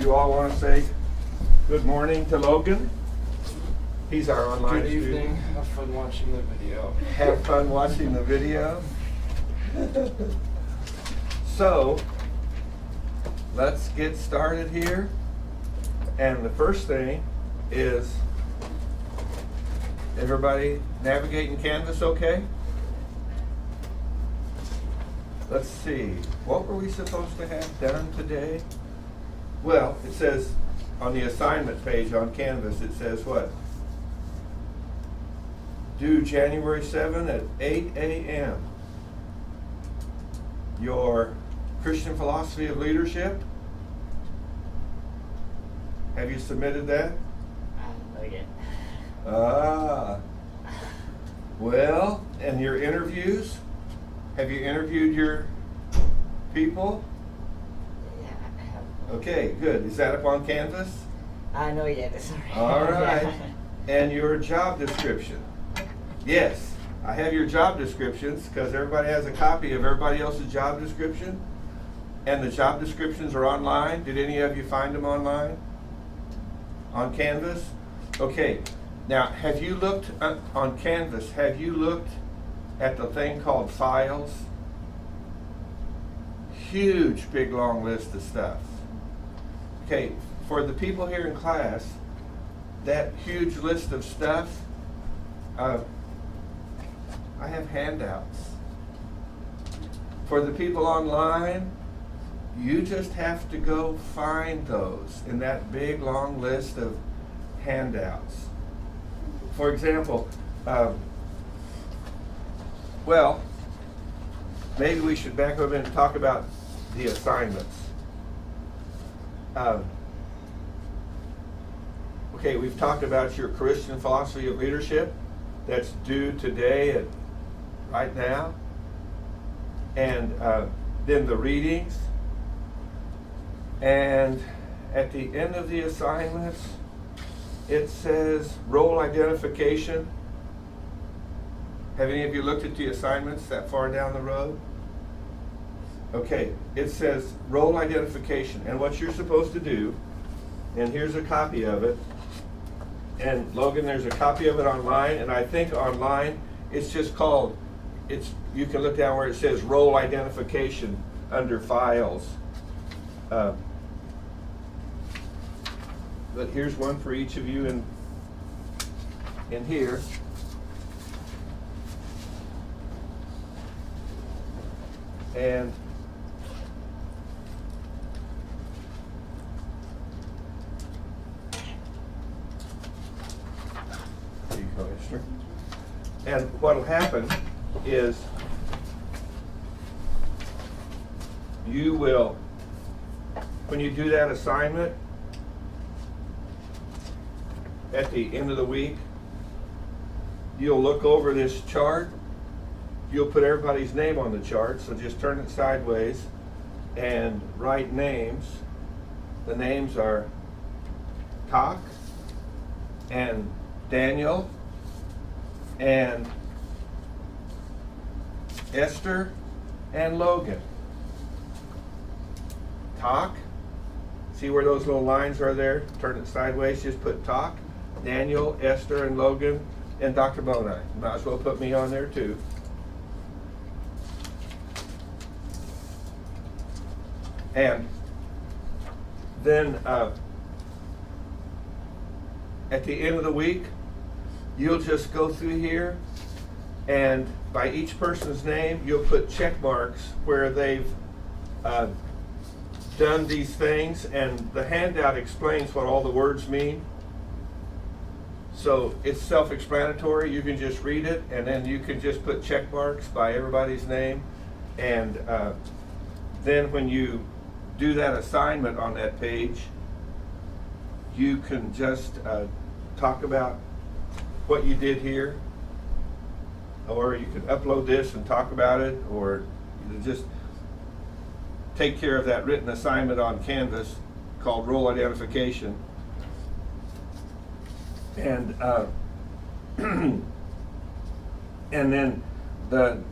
You all want to say good morning to Logan? He's our online Good evening. student. Have fun watching the video. Have fun watching the video. So, let's get started here. And the first thing is, everybody navigating Canvas okay? Let's see, what were we supposed to have done today? Well, it says on the assignment page on Canvas, it says what? Due January 7 at 8 a.m. Your Christian philosophy of leadership. Have you submitted that? Not yet. Well, and your interviews? Have you interviewed your people? Yeah, I have. Okay, good. Is that up on Canvas? Not yet, sorry. All right. And your job description? Yes, I have your job descriptions because everybody has a copy of everybody else's job description. And the job descriptions are online. Did any of you find them online? On Canvas? Okay. Now, have you looked on Canvas, have you looked at the thing called files? Huge, big, long list of stuff. Okay, for the people here in class, that huge list of stuff, I have handouts. For the people online, you just have to go find those in that big, long list of handouts. For example, well, maybe we should back up and talk about the assignments. Okay, we've talked about your Christian philosophy of leadership. That's due today, right now. And then the readings. And at the end of the assignments, it says role identification. Have any of you looked at the assignments that far down the road? Okay, it says role identification, and what you're supposed to do, and here's a copy of it, and Logan, there's a copy of it online, and I think online it's just called, you can look down where it says role identification under files. But here's one for each of you in here. And there you go, Esther. And what'll happen is you will, when you do that assignment, at the end of the week, you'll look over this chart. You'll put everybody's name on the chart, so just turn it sideways and write names. The names are Tak and Daniel and Esther and Logan. Tak, see where those little lines are there? Turn it sideways, just put Tak, Daniel, Esther, and Logan, and Dr. Bonai. Might as well put me on there too. And then at the end of the week, you'll just go through here, and by each person's name, you'll put check marks where they've done these things, and the handout explains what all the words mean. So it's self-explanatory. You can just read it, and then you can just put check marks by everybody's name. And then when you do that assignment on that page, you can just talk about what you did here, or you can upload this and talk about it, or you just take care of that written assignment on Canvas called role identification. And and then the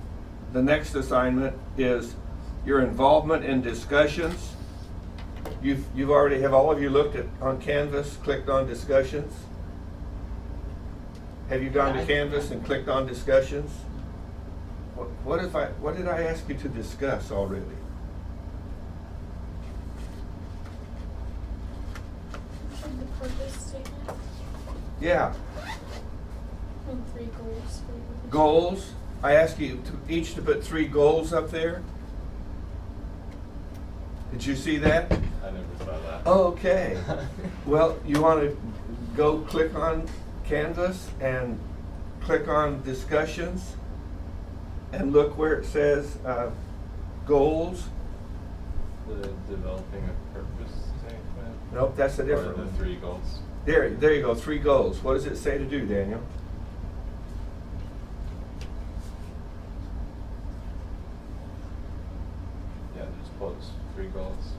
next assignment is your involvement in discussions. You've already, have all of you looked at, on Canvas, clicked on discussions? Have you gone to Yeah, Canvas and clicked on discussions? What did I ask you to discuss already? Should the purpose statement Yeah, and 3 goals for you? goals. I asked you each to put 3 goals up there. Did you see that? I never saw that. Okay. Well, you want to go click on Canvas and click on discussions and look where it says goals. The developing a purpose statement. Nope, that's a different Or the one. 3 goals. There you go, 3 goals. What does it say to do, Daniel? Yeah, just post 3 goals.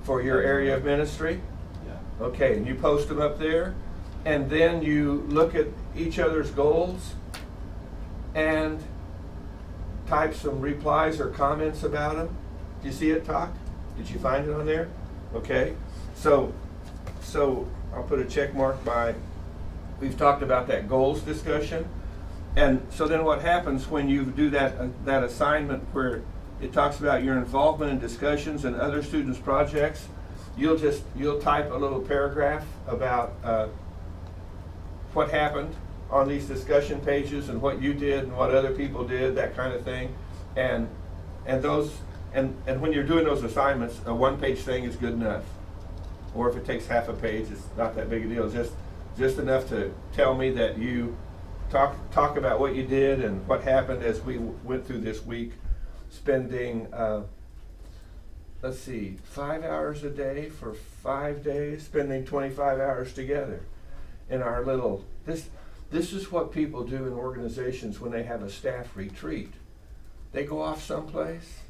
For your area of ministry? Yeah. Okay, and you post them up there, and then you look at each other's goals and type some replies or comments about them. Do you see it, Talk? Did you find it on there? Okay, so I'll put a check mark by, we've talked about that goals discussion. And so then what happens when you do that assignment where it talks about your involvement in discussions and other students' projects, you'll type a little paragraph about what happened on these discussion pages and what you did and what other people did, that kind of thing. And when you're doing those assignments, a 1-page thing is good enough. Or if it takes half a page, it's not that big a deal. It's just enough to tell me that you talk about what you did and what happened as we went through this week, spending 5 hours a day for 5 days, spending 25 hours together in our little, this is what people do in organizations when they have a staff retreat. They go off someplace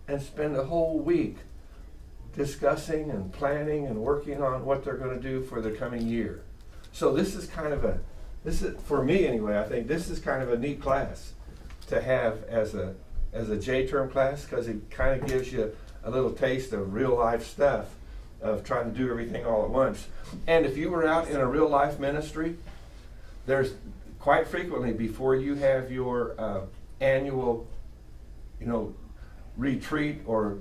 and spend a whole week discussing and planning and working on what they're going to do for the coming year. So this is for me anyway, I think this is kind of a neat class to have as a J-term class, because it kind of gives you a little taste of real life stuff of trying to do everything all at once. And if you were out in a real life ministry, there's quite frequently before you have your annual, retreat or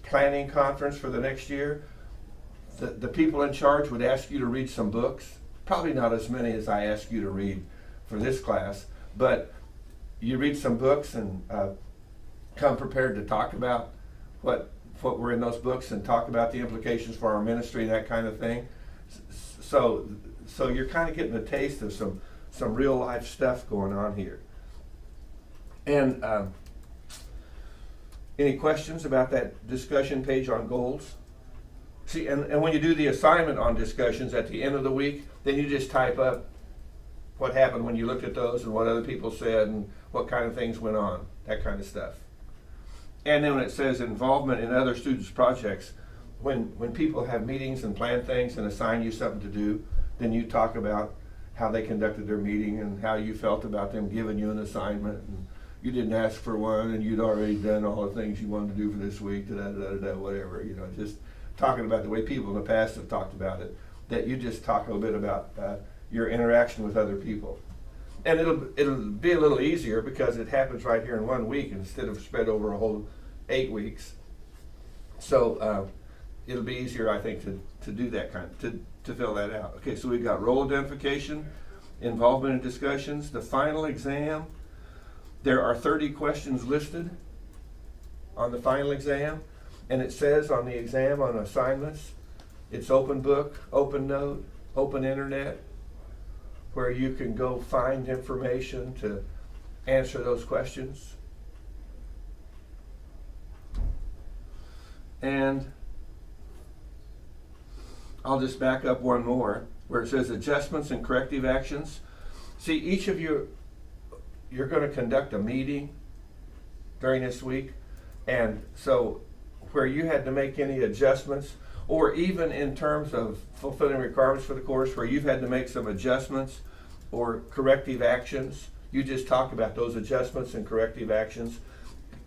planning conference for the next year, the people in charge would ask you to read some books. Probably not as many as I asked you to read for this class, but you read some books and come prepared to talk about what were in those books and talk about the implications for our ministry and that kind of thing. So you're kind of getting a taste of some real life stuff going on here. And any questions about that discussion page on goals? See, and when you do the assignment on discussions at the end of the week, then you just type up what happened when you looked at those and what other people said and what kind of things went on, that kind of stuff. And then when it says involvement in other students' projects, when people have meetings and plan things and assign you something to do, then you talk about how they conducted their meeting and how you felt about them giving you an assignment. And you didn't ask for one and you'd already done all the things you wanted to do for this week, whatever, just talking about the way people in the past have talked about it, that you just talk a little bit about your interaction with other people. And it'll be a little easier because it happens right here in 1 week instead of spread over a whole 8 weeks. So it'll be easier, I think, to do that to fill that out. Okay, so we've got role identification, involvement in discussions, the final exam. There are 30 questions listed on the final exam, and it says on the exam on assignments, it's open book, open note, open internet, where you can go find information to answer those questions. And I'll just back up one more, where it says adjustments and corrective actions. See, each of you, you're going to conduct a meeting during this week, and so where you had to make any adjustments, or even in terms of fulfilling requirements for the course, where you've had to make some adjustments or corrective actions, you just talk about those adjustments and corrective actions.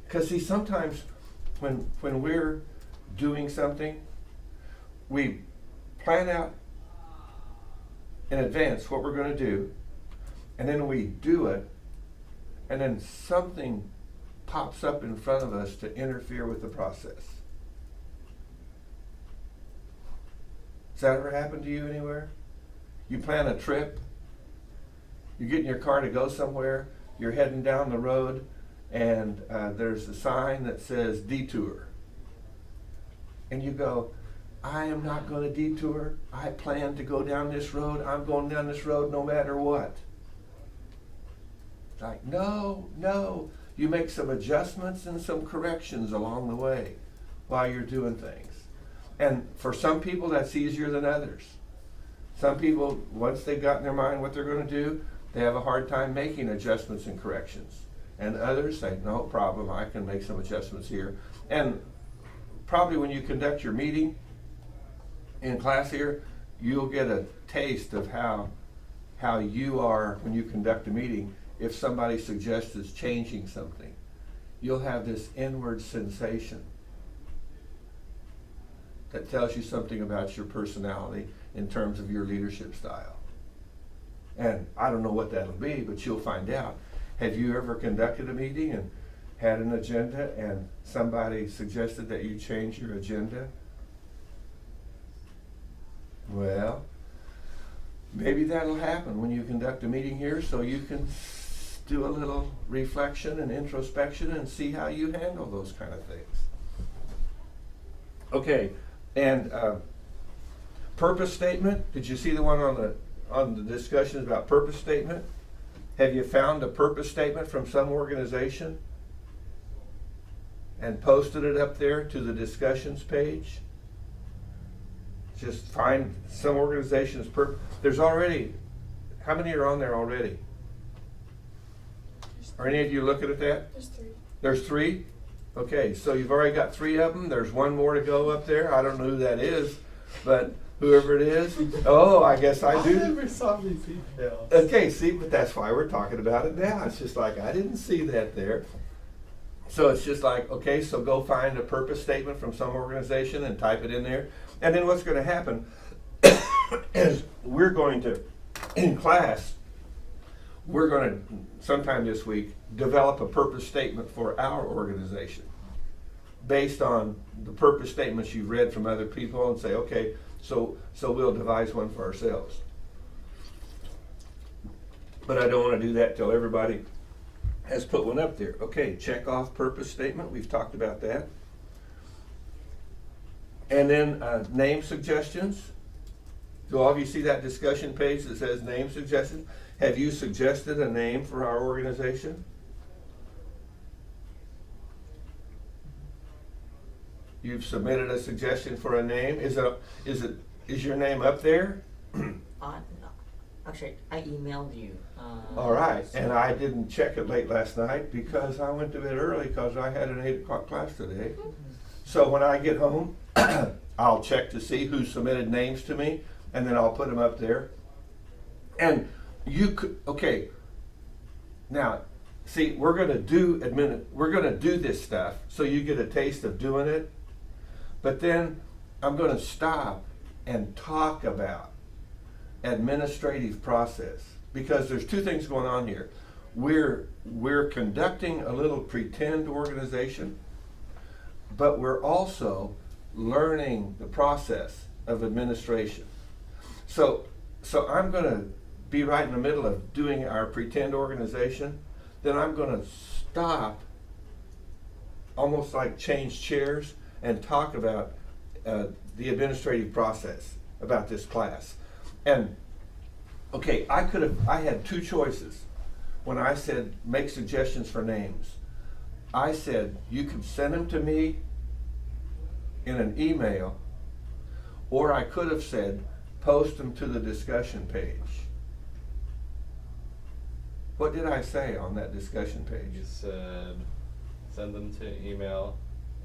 Because see, sometimes when we're doing something we plan out in advance what we're going to do, and then we do it, and then something pops up in front of us to interfere with the process. Has that ever happened to you anywhere? You plan a trip, you get in your car to go somewhere, you're heading down the road, and there's a sign that says detour. And you go, I am not going to detour. I plan to go down this road. I'm going down this road no matter what. It's like, no. You make some adjustments and some corrections along the way while you're doing things. And for some people, that's easier than others. Some people, once they've got in their mind what they're going to do, they have a hard time making adjustments and corrections. And others say, no problem, I can make some adjustments here. And probably when you conduct your meeting in class here, you'll get a taste of how you are when you conduct a meeting. If somebody suggests changing something, you'll have this inward sensation that tells you something about your personality in terms of your leadership style. And I don't know what that'll be, but you'll find out. Have you ever conducted a meeting and had an agenda and somebody suggested that you change your agenda? Well, maybe that'll happen when you conduct a meeting here, so you can do a little reflection and introspection and see how you handle those kind of things. Okay, and purpose statement. Did you see the one on the discussions about purpose statement? Have you found a purpose statement from some organization and posted it up there to the discussions page? Just find some organization's purpose. There's already, how many are on there already? Are any of you looking at that? There's 3. There's 3? Okay, so you've already got 3 of them. There's 1 more to go up there. I don't know who that is, but whoever it is. Oh, I guess I do. I never saw these emails. Okay, see, but that's why we're talking about it now. It's just like, I didn't see that there. So it's just like, okay, so go find a purpose statement from some organization and type it in there. And then what's going to happen is we're going to, in class, we're going to, sometime this week, develop a purpose statement for our organization based on the purpose statements you've read from other people, and say, okay, so we'll devise one for ourselves. But I don't want to do that till everybody has put one up there. Okay, check off purpose statement. We've talked about that. And then name suggestions. Do all of you see that discussion page that says name suggestions? Have you suggested a name for our organization? You've submitted a suggestion for a name. Is your name up there? No. Actually, I emailed you. All right, and I didn't check it late last night because I went to bed early because I had an 8 o'clock class today. So when I get home, I'll check to see who submitted names to me, and then I'll put them up there. And you could, okay. Now, see, we're going to do this stuff so you get a taste of doing it. But then I'm going to stop and talk about administrative process, because there's 2 things going on here. We're conducting a little pretend organization, but we're also learning the process of administration. So I'm going to be right in the middle of doing our pretend organization. Then I'm going to stop, almost like change chairs, and talk about the administrative process about this class. And okay, I had 2 choices when I said make suggestions for names. I said you could send them to me in an email, or I could have said post them to the discussion page. What did I say on that discussion page? You said send them to email,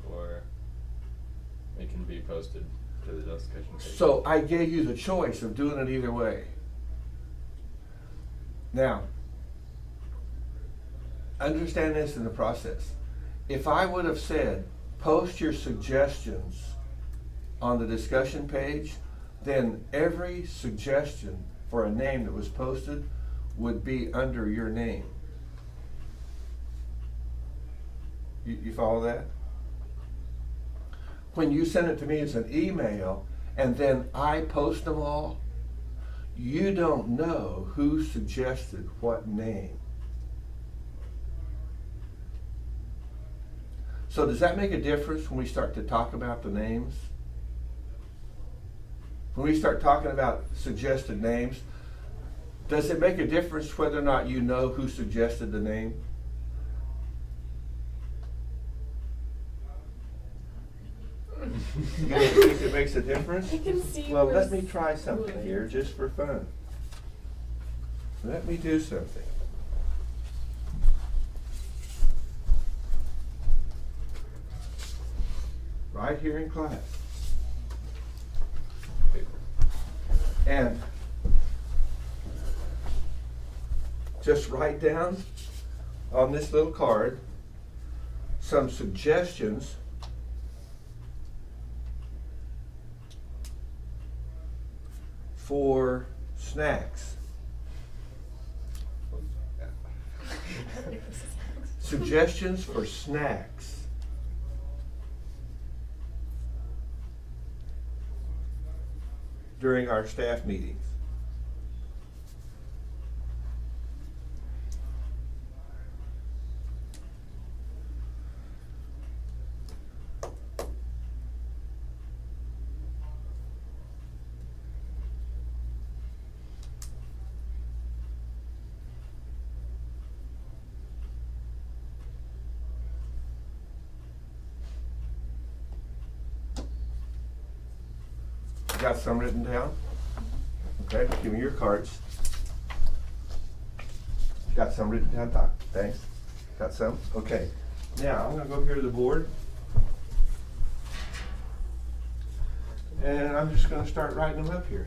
or it can be posted to the discussion page. So I gave you the choice of doing it either way. Now, understand this in the process. If I would have said, post your suggestions on the discussion page, then every suggestion for a name that was posted would be under your name. You follow that? When you send it to me as an email and then I post them all, you don't know who suggested what name. So does that make a difference when we start to talk about the names? When we start talking about suggested names, does it make a difference whether or not you know who suggested the name? You don't think it makes a difference? I can see Well, where let me try something it's here just for fun. Let me do something. Right here in class. And just write down on this little card some suggestions for snacks. Suggestions for snacks. During our staff meetings. Got some written down? Okay, give me your cards. Got some written down, Doc? Thanks. Got some? Okay. Now, I'm going to go here to the board. And I'm just going to start writing them up here.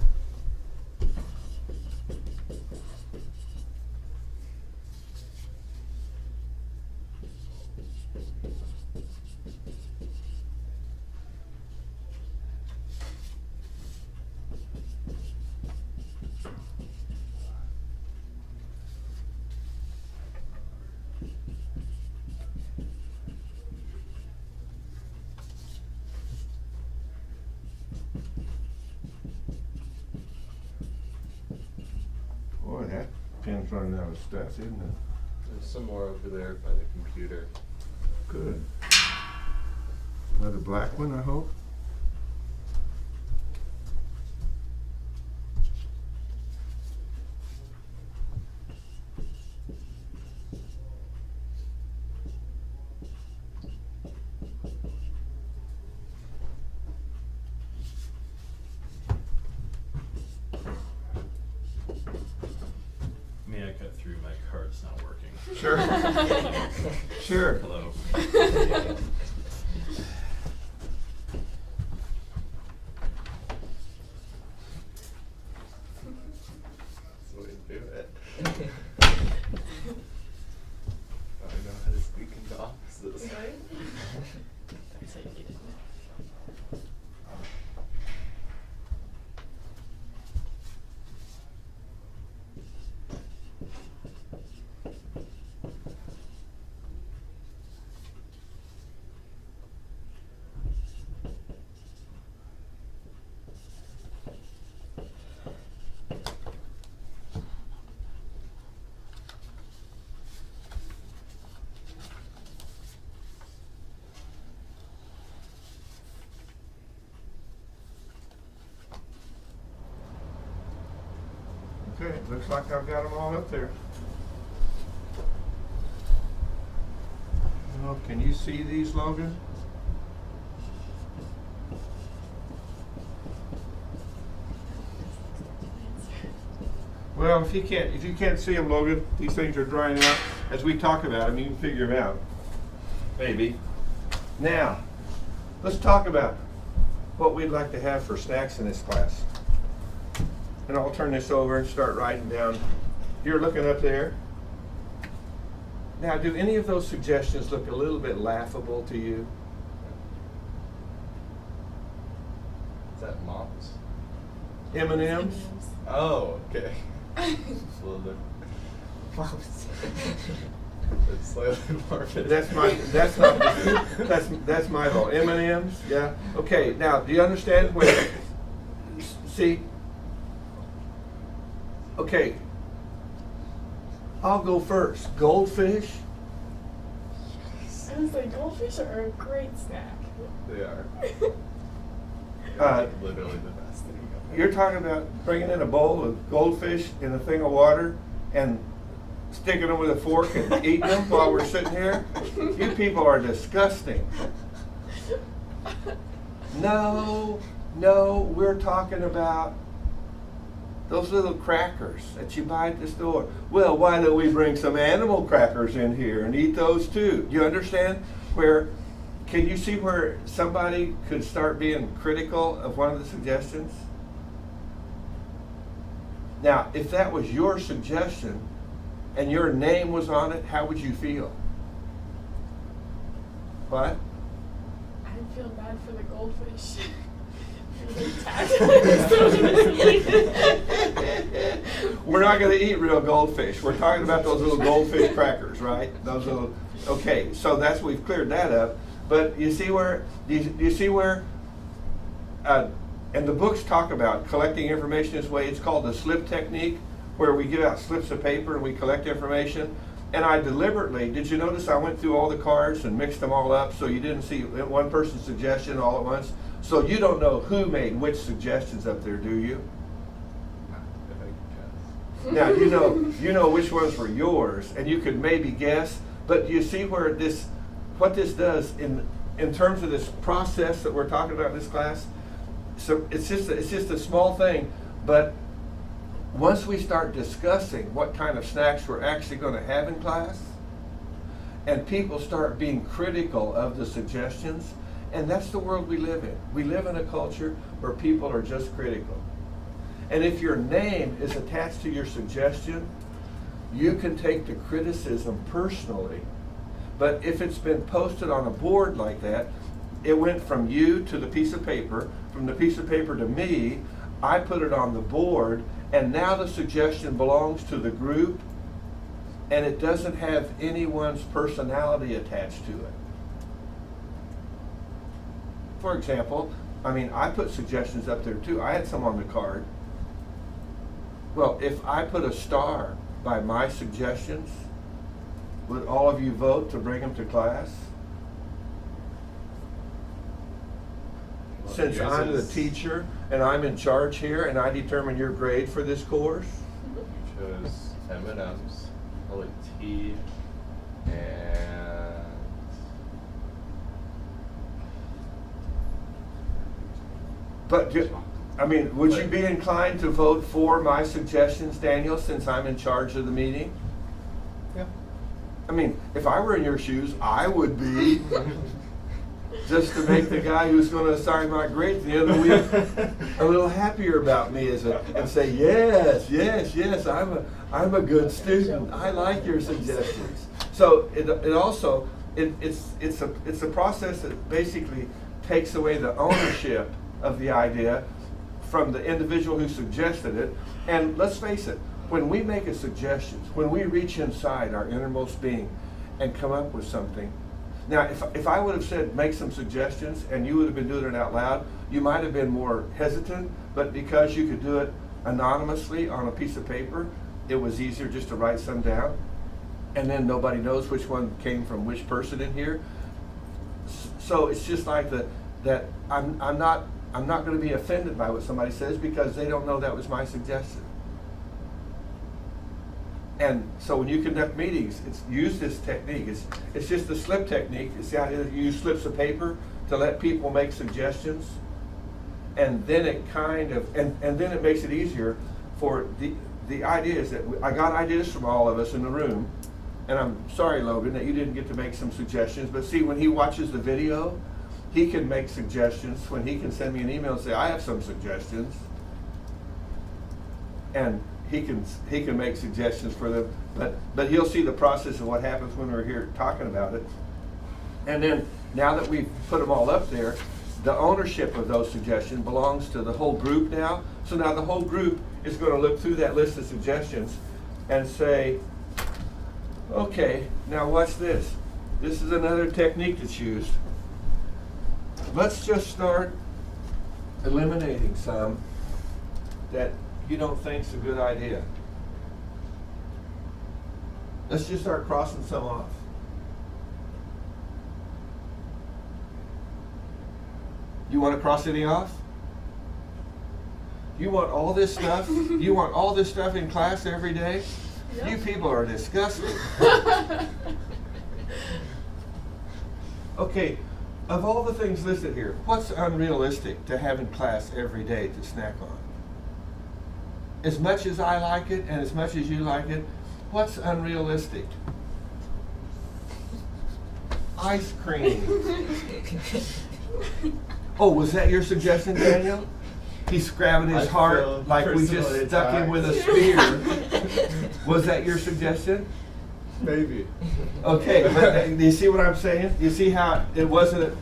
Boy, that pen's running out of stuff, isn't it? There's some more over there by the computer. Good. Another black one, I hope. May I cut through? My card's not working. Sure. Sure. Hello. That's the way to do it. I know how to speak into offices. That's how you get it. Okay, looks like I've got them all up there. Well, can you see these, Logan? Well, if you can't see them, Logan, these things are drying out. As we talk about them, you can figure them out. Maybe. Now, let's talk about what we'd like to have for snacks in this class. And I'll turn this over and start writing down. You're looking up there. Now, do any of those suggestions look a little bit laughable to you? that moms? M&M's? Oh, okay. It's a little different. Moms. It's slightly more fit. That's my fault. M&M's, yeah. Okay, now, do you understand where, see? Okay. I'll go first. Goldfish? I was like, goldfish are a great snack. They are. Uh, Literally the best thing. You're talking about bringing in a bowl of goldfish in a thing of water and sticking them with a fork and eating them while we're sitting here? You people are disgusting. No, we're talking about those little crackers that you buy at the store. Well, why don't we bring some animal crackers in here and eat those too? Do you understand where, can you see where somebody could start being critical of one of the suggestions? Now, if that was your suggestion and your name was on it, how would you feel? What? I'd feel bad for the goldfish. We're not going to eat real goldfish. We're talking about those little goldfish crackers, right? Those little. Okay, so that's, we've cleared that up. But you see where? Do you see where? And the books talk about collecting information this way. It's called the slip technique, where we give out slips of paper and we collect information. And I deliberately, did you notice I went through all the cards and mixed them all up so you didn't see one person's suggestion all at once? So you don't know who made which suggestions up there, do you? If I can guess. Now you know which ones were yours, and you could maybe guess. But you see where this, what this does in terms of this process that we're talking about in this class. So it's just a small thing, but once we start discussing what kind of snacks we're actually going to have in class, and people start being critical of the suggestions, and that's the world we live in. We live in a culture where people are just critical. And if your name is attached to your suggestion, you can take the criticism personally. But if it's been posted on a board like that, it went from you to the piece of paper, from the piece of paper to me, I put it on the board, and now the suggestion belongs to the group, and it doesn't have anyone's personality attached to it. For example, I mean, I put suggestions up there too. I had some on the card. Well, if I put a star by my suggestions, would all of you vote to bring them to class? Well, Since yours I'm the is- teacher and I'm in charge here and I determine your grade for this course? You chose M&M's, probably tea, and But, I mean, would you be inclined to vote for my suggestions, Daniel, since I'm in charge of the meeting? yeah. I mean, if I were in your shoes, I would be. Just to make the guy who's going to assign my grade at the end of the week a little happier about me and say, yes, I'm a good student. I like your suggestions. So it's a process that basically takes away the ownership of the idea from the individual who suggested it. And let's face it, when we make a suggestion, when we reach inside our innermost being and come up with something. Now, if I would have said make some suggestions and you would have been doing it out loud, you might have been more hesitant, but because you could do it anonymously on a piece of paper, it was easier just to write some down. And then nobody knows which one came from which person in here. So it's just like that I'm not going to be offended by what somebody says because they don't know that was my suggestion. And so when you conduct meetings, use this technique. It's just the slip technique. It's the idea that you use slips of paper to let people make suggestions, and then it kind of and then it makes it easier for the idea is that I got ideas from all of us in the room, and I'm sorry, Logan, that you didn't get to make some suggestions. But see, when he watches the video, he can make suggestions. When he can send me an email and say, I have some suggestions, and he can make suggestions for them, but he'll see the process of what happens when we're here talking about it. And then now that we've put them all up there, the ownership of those suggestions belongs to the whole group now. So now the whole group is going to look through that list of suggestions and say, okay, now watch this. This is another technique that's used. Let's just start eliminating some that you don't think is a good idea. Let's just start crossing some off. You want to cross any off? You want all this stuff? You want all this stuff in class every day? Yep. You people are disgusting. Okay, of all the things listed here, what's unrealistic to have in class every day to snack on? As much as I like it and as much as you like it, what's unrealistic? Ice cream. Oh, was that your suggestion, Daniel? He's grabbing his I heart feel like we just personally stuck him with a spear. Was that your suggestion? Maybe. Okay, but do you see what I'm saying? You see how it wasn't,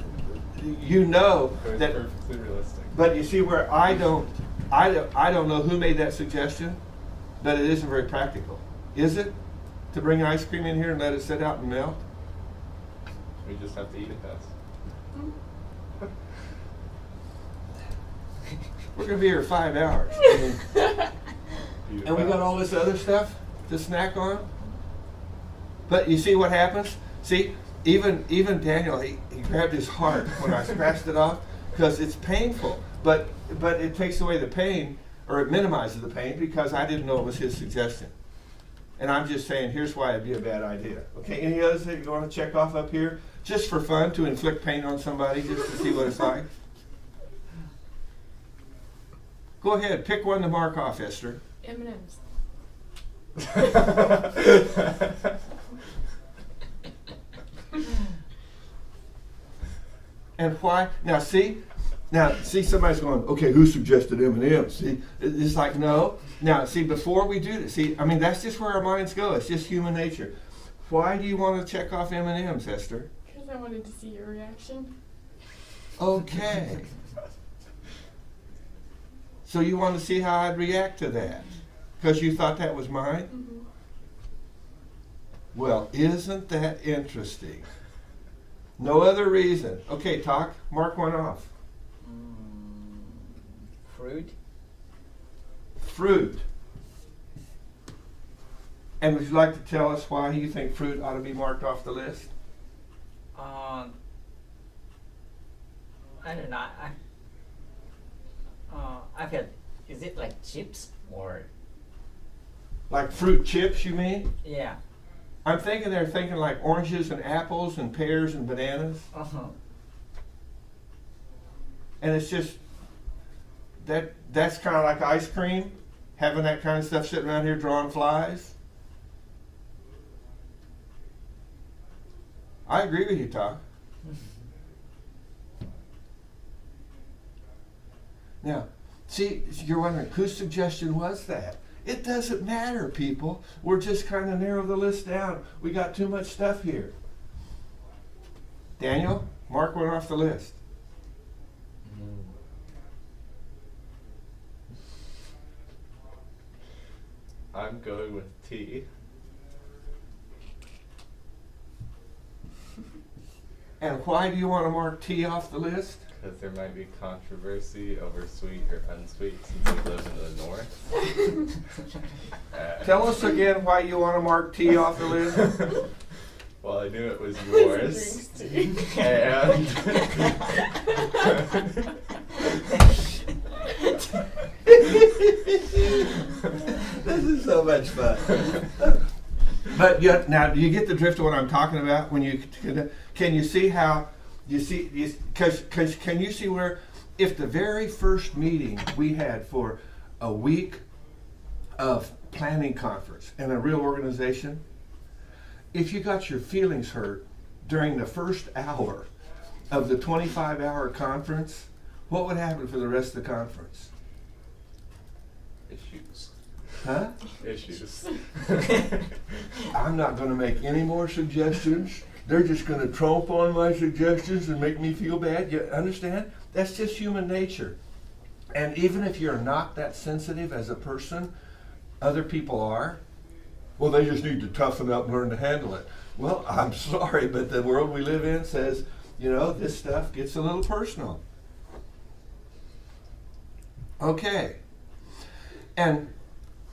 you know It was that, perfectly realistic. but you see where I don't know who made that suggestion, but it isn't very practical. Is it? To bring ice cream in here and let it sit out and melt? We just have to eat it fast. We're gonna be here 5 hours. I mean, Eat it and we got fast. all this other stuff to snack on. But you see what happens? See, even Daniel, he grabbed his heart when I scratched it off because it's painful. But it takes away the pain, or it minimizes the pain, because I didn't know it was his suggestion. And I'm just saying, here's why it'd be a bad idea. Okay, any others that you want to check off up here? Just for fun, to inflict pain on somebody, just to see what it's like? Go ahead, pick one to mark off, Esther. M&M's. And why? Now see somebody's going, okay, who suggested M&M's? See, it's like, no. Now see, before we do this, see, I mean, that's just where our minds go. It's just human nature. Why do you want to check off M&M's, Esther? Because I wanted to see your reaction. Okay. So you want to see how I'd react to that? Because you thought that was mine? Mm-hmm. Well, isn't that interesting? No other reason. Okay, talk. Mark one off. Fruit. Fruit. And would you like to tell us why you think fruit ought to be marked off the list? I don't know. I feel, is it like chips or? Like fruit chips, you mean? Yeah. I'm thinking they're thinking like oranges and apples and pears and bananas. Uh-huh. And it's just, that's kind of like ice cream, having that kind of stuff sitting around here drawing flies. I agree with you, Tom. Now, see, you're wondering, whose suggestion was that? It doesn't matter, people. We're just kind of narrow the list down. We got too much stuff here. Daniel, mark one off the list. I'm going with tea. And why do you want to mark tea off the list? Because there might be controversy over sweet or unsweet since we live in the north. Tell us again why you want to mark tea off the list. Well, I knew it was yours. And This is so much fun. But yet, now, do you get the drift of what I'm talking about? When you can you see how you see? Because can you see where, if the very first meeting we had for a week of planning conference and a real organization, if you got your feelings hurt during the first hour of the 25-hour conference, what would happen for the rest of the conference? issues. Huh? Issues. I'm not going to make any more suggestions. They're just going to tromp on my suggestions and make me feel bad. You understand? That's just human nature. And even if you're not that sensitive as a person, other people are. Well, they just need to toughen up and learn to handle it. Well, I'm sorry, but the world we live in says, you know, this stuff gets a little personal. Okay. And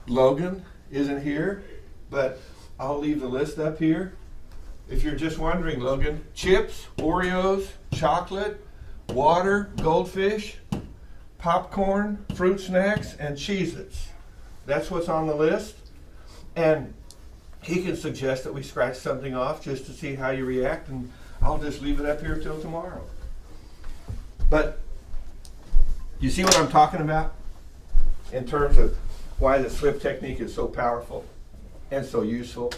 Logan isn't here, but I'll leave the list up here. If you're just wondering, Logan, chips, Oreos, chocolate, water, goldfish, popcorn, fruit snacks, and Cheez-Its. That's what's on the list. And he can suggest that we scratch something off just to see how you react, and I'll just leave it up here till tomorrow. But you see what I'm talking about in terms of why the slip technique is so powerful and so useful?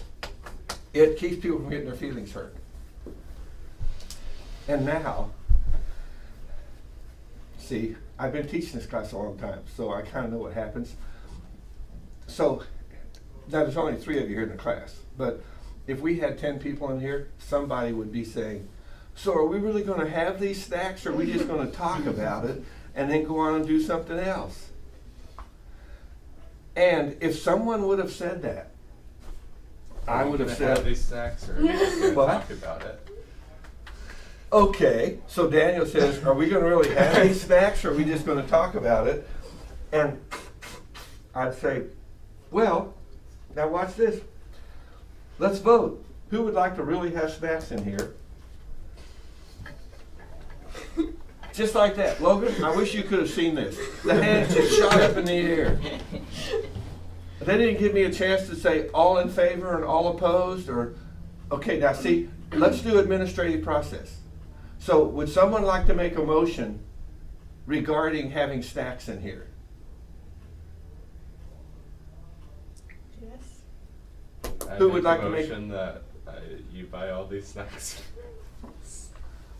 It keeps people from getting their feelings hurt. And now, see, I've been teaching this class a long time, so I kind of know what happens. So, now there's only 3 of you here in the class, but if we had 10 people in here, somebody would be saying, so are we really going to have these snacks, or are we just going to talk about it and then go on and do something else? And if someone would have said that, I would have said, these snacks, or are we just going to What? talk about it? okay, so Daniel says, are we going to really have these snacks, or are we just going to talk about it? And I'd say, well, now watch this. Let's vote. Who would like to really have snacks in here? Just like that. Logan, I wish you could have seen this. The hands just shot up in the air. They didn't give me a chance to say all in favor and all opposed, or, okay, now see, let's do administrative process. So would someone like to make a motion regarding having snacks in here? Yes. I Who would make like a to make- motion that you buy all these snacks?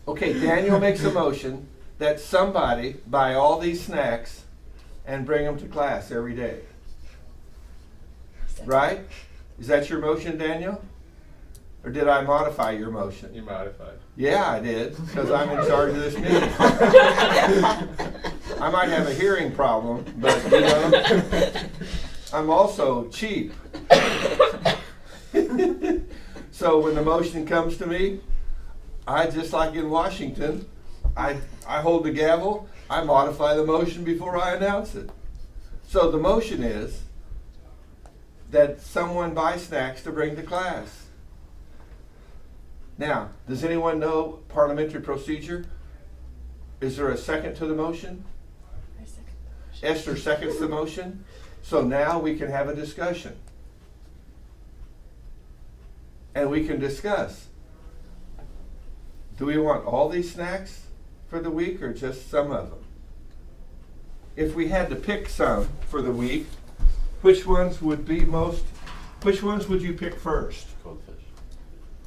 Okay, Daniel makes a motion that somebody buy all these snacks and bring them to class every day. Right? Is that your motion, Daniel? Or did I modify your motion? You modified. Yeah, I did, because I'm in charge of this meeting. I might have a hearing problem, but you know, I'm also cheap. So when the motion comes to me, I, just like in Washington, I hold the gavel, I modify the motion before I announce it. So the motion is that someone buy snacks to bring to class. Now, does anyone know parliamentary procedure? Is there a second to the motion? I second the motion. Esther seconds the motion. So now we can have a discussion. And we can discuss. Do we want all these snacks for the week or just some of them? If we had to pick some for the week, which ones would you pick first? Goldfish.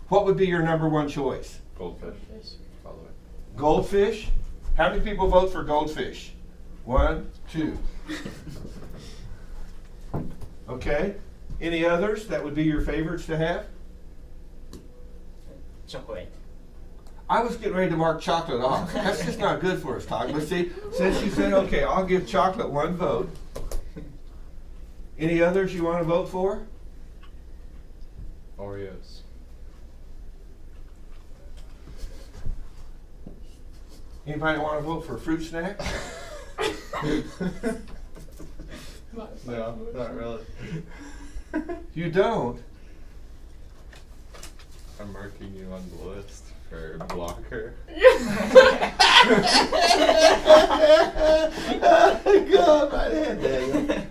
What would be your number 1 choice? Goldfish. Fish. Follow it. Goldfish? How many people vote for goldfish? 1, 2. Okay. Any others that would be your favorites to have? Chocolate. I was getting ready to mark chocolate off. That's just not good for us, Todd. But see, since you said, okay, I'll give chocolate 1 vote. Any others you want to vote for? Oreos. Anybody want to vote for fruit snacks? No, not really. You don't? I'm marking you on the list for blocker. God, my head, Daniel.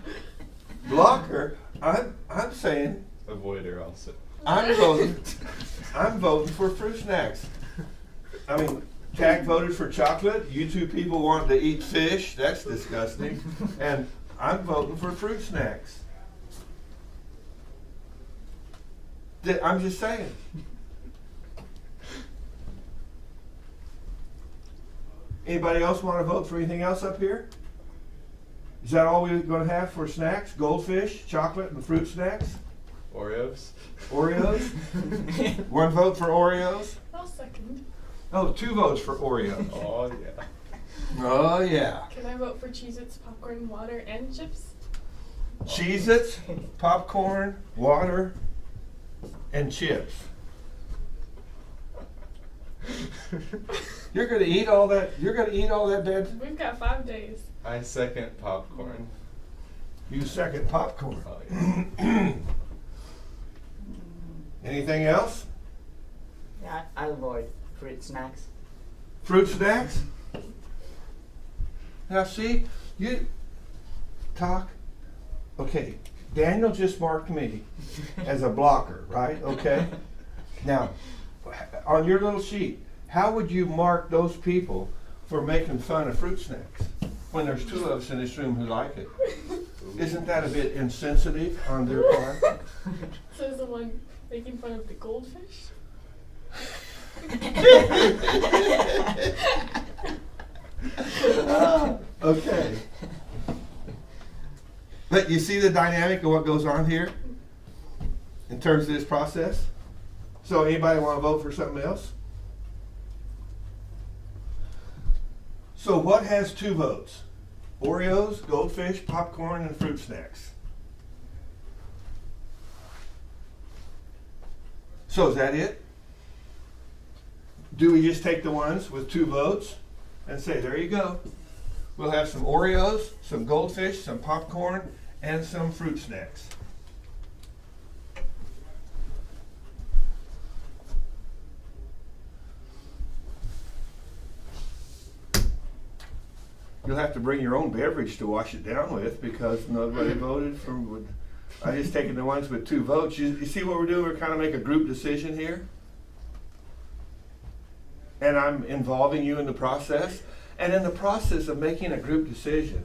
Blocker. I'm saying Avoider also. I'm voting for fruit snacks. I mean, Tag voted for chocolate. You 2 people want to eat fish. That's disgusting. And I'm voting for fruit snacks. I'm just saying. Anybody else want to vote for anything else up here? Is that all we're going to have for snacks? Goldfish, chocolate, and fruit snacks? Oreos. Oreos? 1 vote for Oreos? I'll second. Oh, 2 votes for Oreos. Oh yeah. Oh, yeah. Can I vote for Cheez-Its, popcorn, water, and chips? Cheez-Its, popcorn, water, and chips. You're gonna eat all that. You're gonna eat all that bad. We've got 5 days. I second popcorn. You second popcorn. Oh, yeah. Anything else? Yeah, I'll avoid fruit snacks. Fruit snacks? Now see, you talk. Okay, Daniel just marked me as a blocker, right? Okay. Now, on your little sheet, how would you mark those people for making fun of fruit snacks when there's 2 of us in this room who like it? Isn't that a bit insensitive on their part? So is the one making fun of the goldfish? Okay. But you see the dynamic of what goes on here in terms of this process? So anybody want to vote for something else? So what has 2 votes? Oreos, goldfish, popcorn, and fruit snacks. So is that it? Do we just take the ones with 2 votes and say, there you go. We'll have some Oreos, some goldfish, some popcorn, and some fruit snacks. You'll have to bring your own beverage to wash it down with because nobody voted for. I just taken the ones with 2 votes. You see what we're doing? We're kind of make a group decision here. And I'm involving you in the process. And in the process of making a group decision.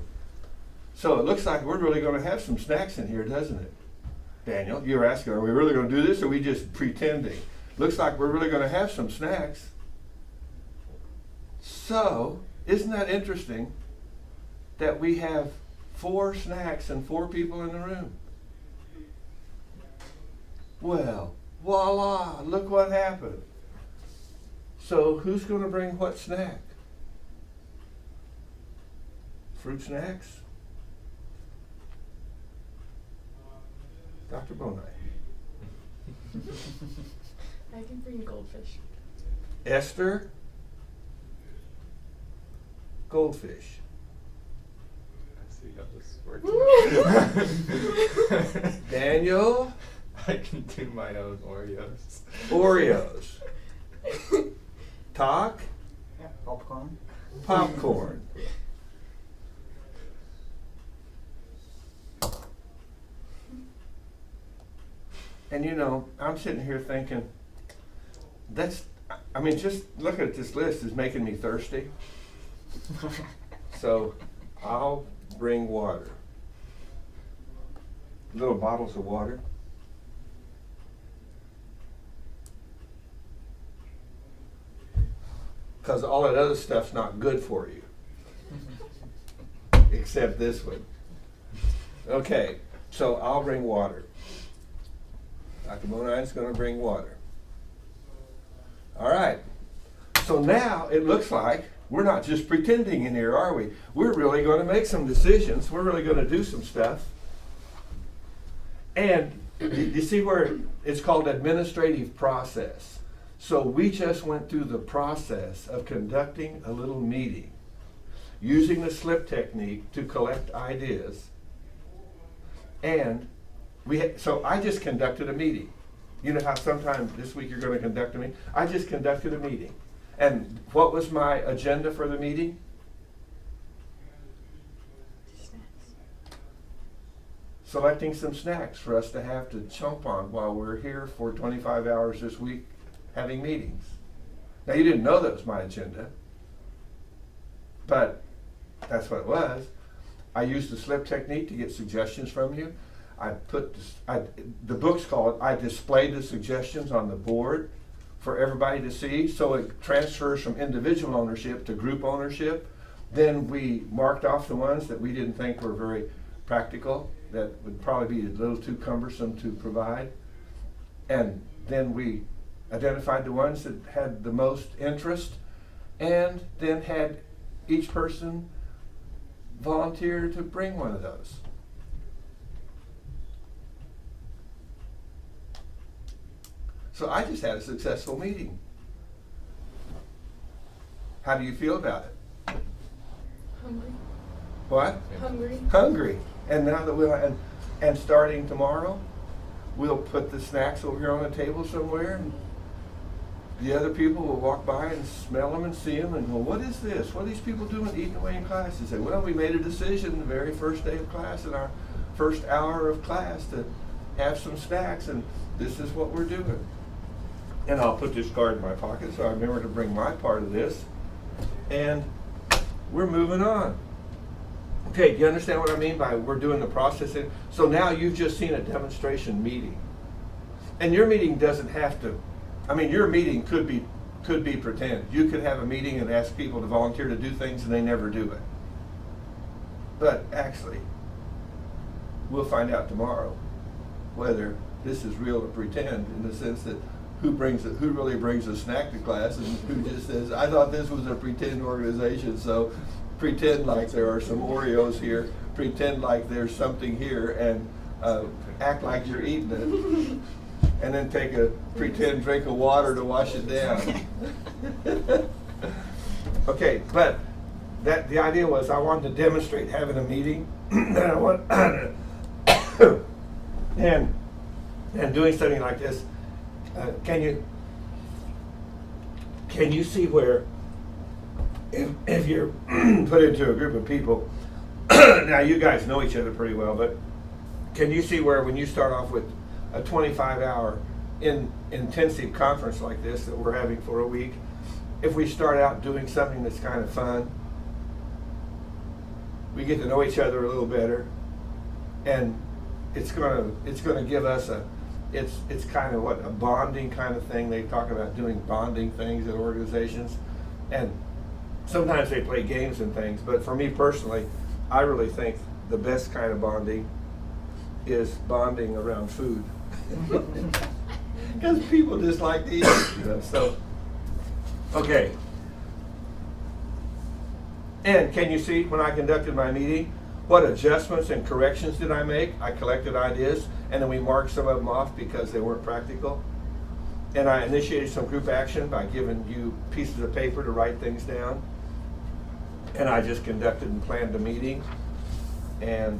So it looks like we're really going to have some snacks in here, doesn't it? Daniel, you were asking, are we really going to do this or are we just pretending? Looks like we're really going to have some snacks. So, isn't that interesting that we have 4 snacks and 4 people in the room? Well, voila, look what happened. So who's going to bring what snack? Fruit snacks? Dr. Bonai. I can bring goldfish. Esther? Goldfish. I see how this works. Daniel? I can do my own Oreos. Oreos. Talk? Yeah, popcorn. Popcorn. And you know, I'm sitting here thinking, just looking at this list is making me thirsty. So I'll bring water. Little bottles of water. Because all that other stuff's not good for you. Except this one. Okay, so I'll bring water. Dr. Monai's going to bring water. All right. So now it looks like we're not just pretending in here, are we? We're really going to make some decisions. We're really going to do some stuff. And you see where it's called administrative process. So we just went through the process of conducting a little meeting, using the slip technique to collect ideas. And so I just conducted a meeting. You know how sometimes this week you're going to conduct a meeting? I just conducted a meeting. And what was my agenda for the meeting? Snacks. Selecting some snacks for us to have to chomp on while we're here for 25 hours this week having meetings. Now you didn't know that was my agenda, but that's what it was. I used the slip technique to get suggestions from you. The book's called I displayed the suggestions on the board for everybody to see, so it transfers from individual ownership to group ownership. Then we marked off the ones that we didn't think were very practical, that would probably be a little too cumbersome to provide. And then we identified the ones that had the most interest and then had each person volunteer to bring one of those. So I just had a successful meeting. How do you feel about it? Hungry. What? Hungry. Hungry. And now that and starting tomorrow, we'll put the snacks over here on the table somewhere, and the other people will walk by and smell them and see them and go, what is this? What are these people doing eating away in class? And say, well, we made a decision the very first day of class, in our first hour of class, to have some snacks, and this is what we're doing. And I'll put this card in my pocket so I remember to bring my part of this. And we're moving on. Okay, do you understand what I mean by we're doing the processing? So now you've just seen a demonstration meeting. And your meeting doesn't have to, I mean, your meeting could be pretend. You could have a meeting and ask people to volunteer to do things and they never do it. But actually, we'll find out tomorrow whether this is real or pretend, in the sense that who really brings a snack to class, and who just says, I thought this was a pretend organization, so pretend like there are some Oreos here, pretend like there's something here, and act like you're eating it, and then take a pretend drink of water to wash it down. Okay, but the idea was I wanted to demonstrate having a meeting, and I want and doing something like this. Can you see where if you're put into a group of people, now you guys know each other pretty well, but can you see where when you start off with a 25-hour intensive conference like this that we're having for a week, if we start out doing something that's kind of fun, we get to know each other a little better, and it's gonna give us it's kind of a bonding kind of thing. They talk about doing bonding things at organizations, and sometimes they play games and things, but for me personally, I really think the best kind of bonding is bonding around food. Because people just like to eat, so, okay. And can you see, when I conducted my meeting, what adjustments and corrections did I make? I collected ideas, and then we marked some of them off because they weren't practical. And I initiated some group action by giving you pieces of paper to write things down. And I just conducted and planned a meeting. And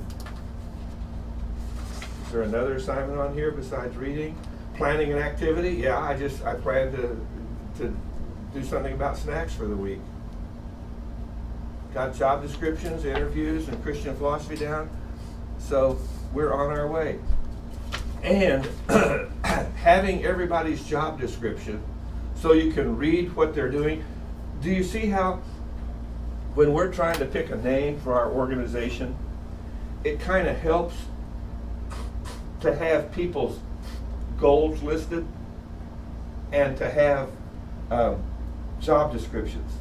is there another assignment on here besides reading? Planning an activity? Yeah, I planned to do something about snacks for the week. Got job descriptions, interviews, and Christian philosophy down. So we're on our way. And having everybody's job description so you can read what they're doing. Do you see how when we're trying to pick a name for our organization, it kind of helps to have people's goals listed and to have job descriptions.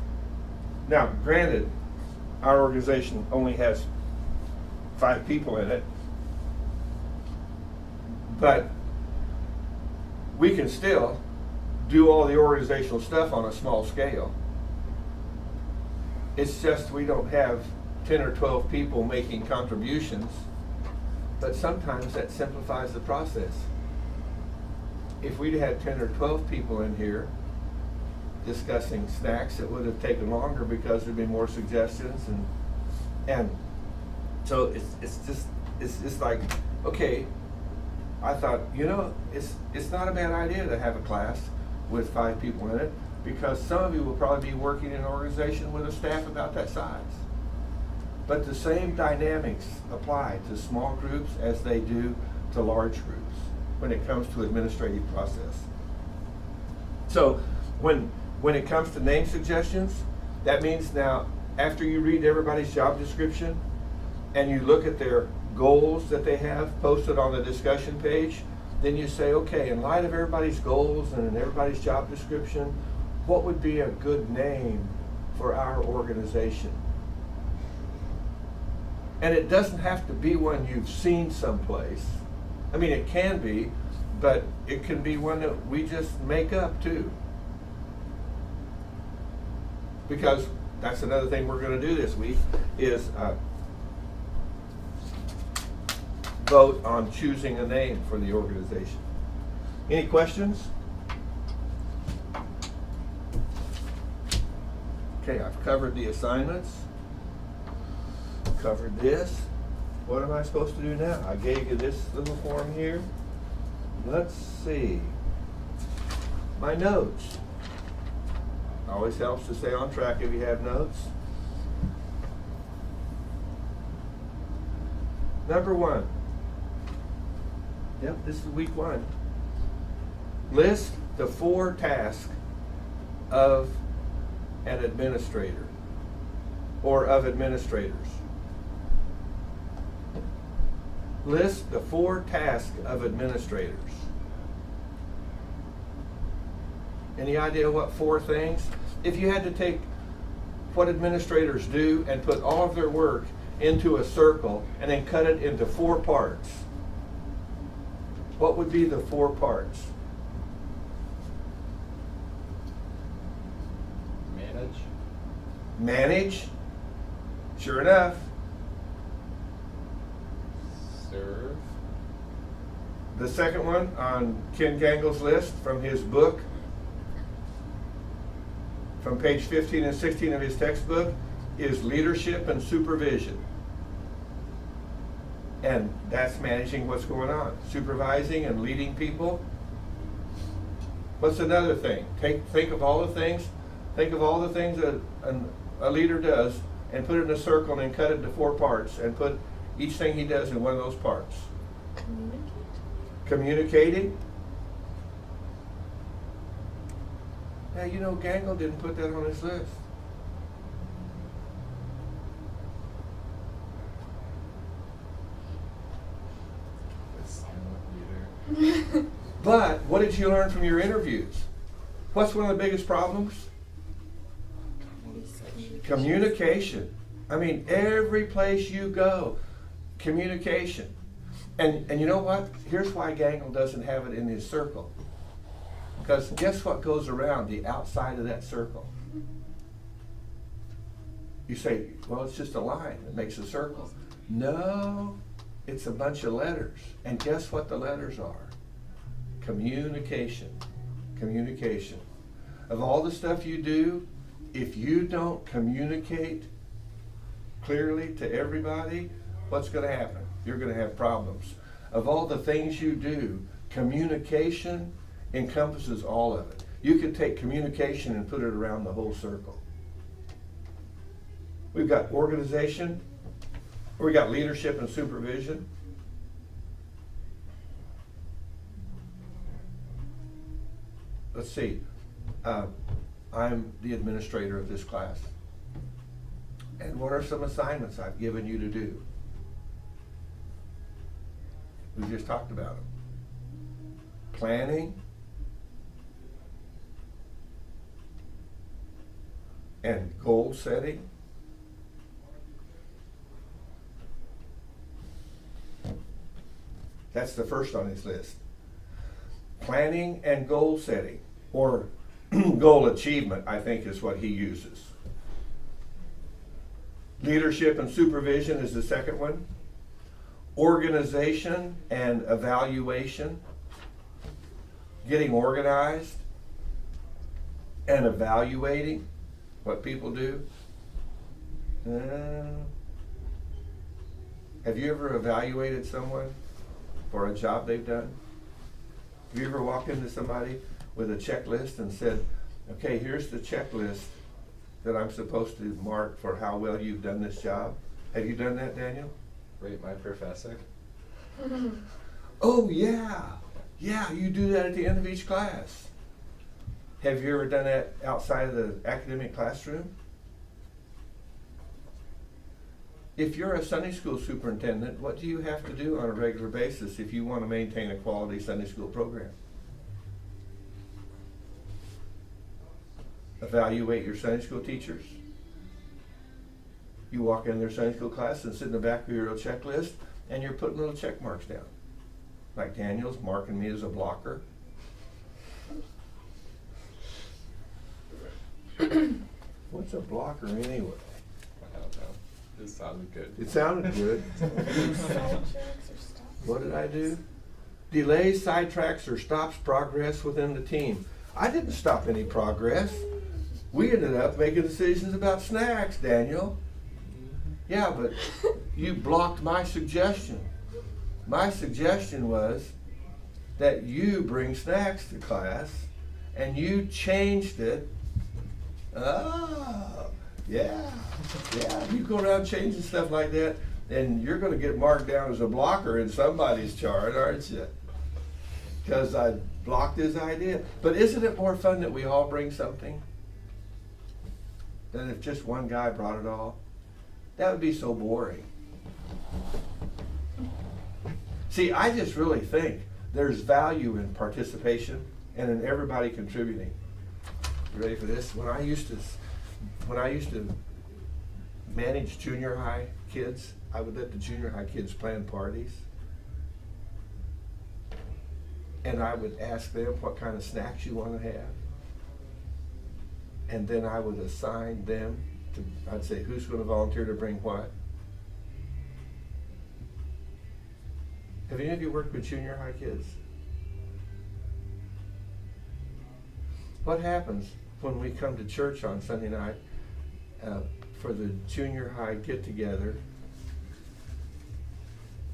Now, granted, our organization only has 5 people in it, but we can still do all the organizational stuff on a small scale. It's just we don't have 10 or 12 people making contributions, but sometimes that simplifies the process. If we'd had 10 or 12 people in here discussing snacks, it would have taken longer because there'd be more suggestions, and so it's just like, okay, I thought, it's not a bad idea to have a class with 5 people in it, because some of you will probably be working in an organization with a staff about that size. But the same dynamics apply to small groups as they do to large groups when it comes to administrative process. So when it comes to name suggestions, that means now after you read everybody's job description and you look at their goals that they have posted on the discussion page, then you say, okay, in light of everybody's goals and in everybody's job description, what would be a good name for our organization? And it doesn't have to be one you've seen someplace. I mean, it can be, but it can be one that we just make up too. Because that's another thing we're gonna do this week, is vote on choosing a name for the organization. Any questions? Okay, I've covered the assignments, covered this. What am I supposed to do now? I gave you this little form here. Let's see. My notes. Always helps to stay on track if you have notes. Number 1. Yep, this is week 1. List the 4 tasks of an administrator or of administrators. List the 4 tasks of administrators. Any idea what 4 things? If you had to take what administrators do and put all of their work into a circle and then cut it into 4 parts, what would be the 4 parts? Manage. Manage. Sure enough. Serve. The second one on Ken Gangle's list from his book, from page 15 and 16 of his textbook, is leadership and supervision. And that's managing what's going on. Supervising and leading people. What's another thing? Think of all the things that a leader does and put it in a circle and then cut it into 4 parts and put each thing he does in one of those parts. Communicate. Communicating. Now, you know, Gangle didn't put that on his list. The silent leader. But what did you learn from your interviews? What's one of the biggest problems? Communication. I mean, every place you go, communication. And you know what? Here's why Gangle doesn't have it in his circle. Because guess what goes around the outside of that circle? You say, well, it's just a line that makes a circle. No, it's a bunch of letters. And guess what the letters are? Communication. Communication. Of all the stuff you do, if you don't communicate clearly to everybody, what's going to happen? You're going to have problems. Of all the things you do, communication encompasses all of it. You could take communication and put it around the whole circle. We've got organization, we've got leadership and supervision. Let's see. I'm the administrator of this class. And what are some assignments I've given you to do? We just talked about them. Planning and goal setting. That's the first on his list. Planning and goal setting, or goal achievement, I think is what he uses. Leadership and supervision is the second one. Organization and evaluation. Getting organized and evaluating what people do. Have you ever evaluated someone for a job they've done? Have you ever walked into somebody with a checklist and said, okay, here's the checklist that I'm supposed to mark for how well you've done this job? Have you done that, Daniel? Rate my professor. Oh, yeah. Yeah, you do that at the end of each class. Have you ever done that outside of the academic classroom? If you're a Sunday school superintendent, what do you have to do on a regular basis if you want to maintain a quality Sunday school program? Evaluate your Sunday school teachers. You walk in their Sunday school class and sit in the back of your little checklist and you're putting little check marks down. Like Daniel's marking me as a blocker. What's a blocker anyway? I don't know. This sounded good. It sounded good. Sidetracks or stops? What did I do? Delays, sidetracks, or stops progress within the team. I didn't stop any progress. We ended up making decisions about snacks, Daniel. Yeah, but you blocked my suggestion. My suggestion was that you bring snacks to class, and you changed it. Oh, yeah, yeah. You go around changing stuff like that, and you're going to get marked down as a blocker in somebody's chart, aren't you? Because I blocked his idea. But isn't it more fun that we all bring something than if just one guy brought it all? That would be so boring. See, I just really think there's value in participation and in everybody contributing. You ready for this? When I used to manage junior high kids, I would let the junior high kids plan parties. And I would ask them what kind of snacks you want to have. And then I would assign them to, I'd say, who's going to volunteer to bring what? Have any of you worked with junior high kids? What happens when we come to church on Sunday night for the junior high get together,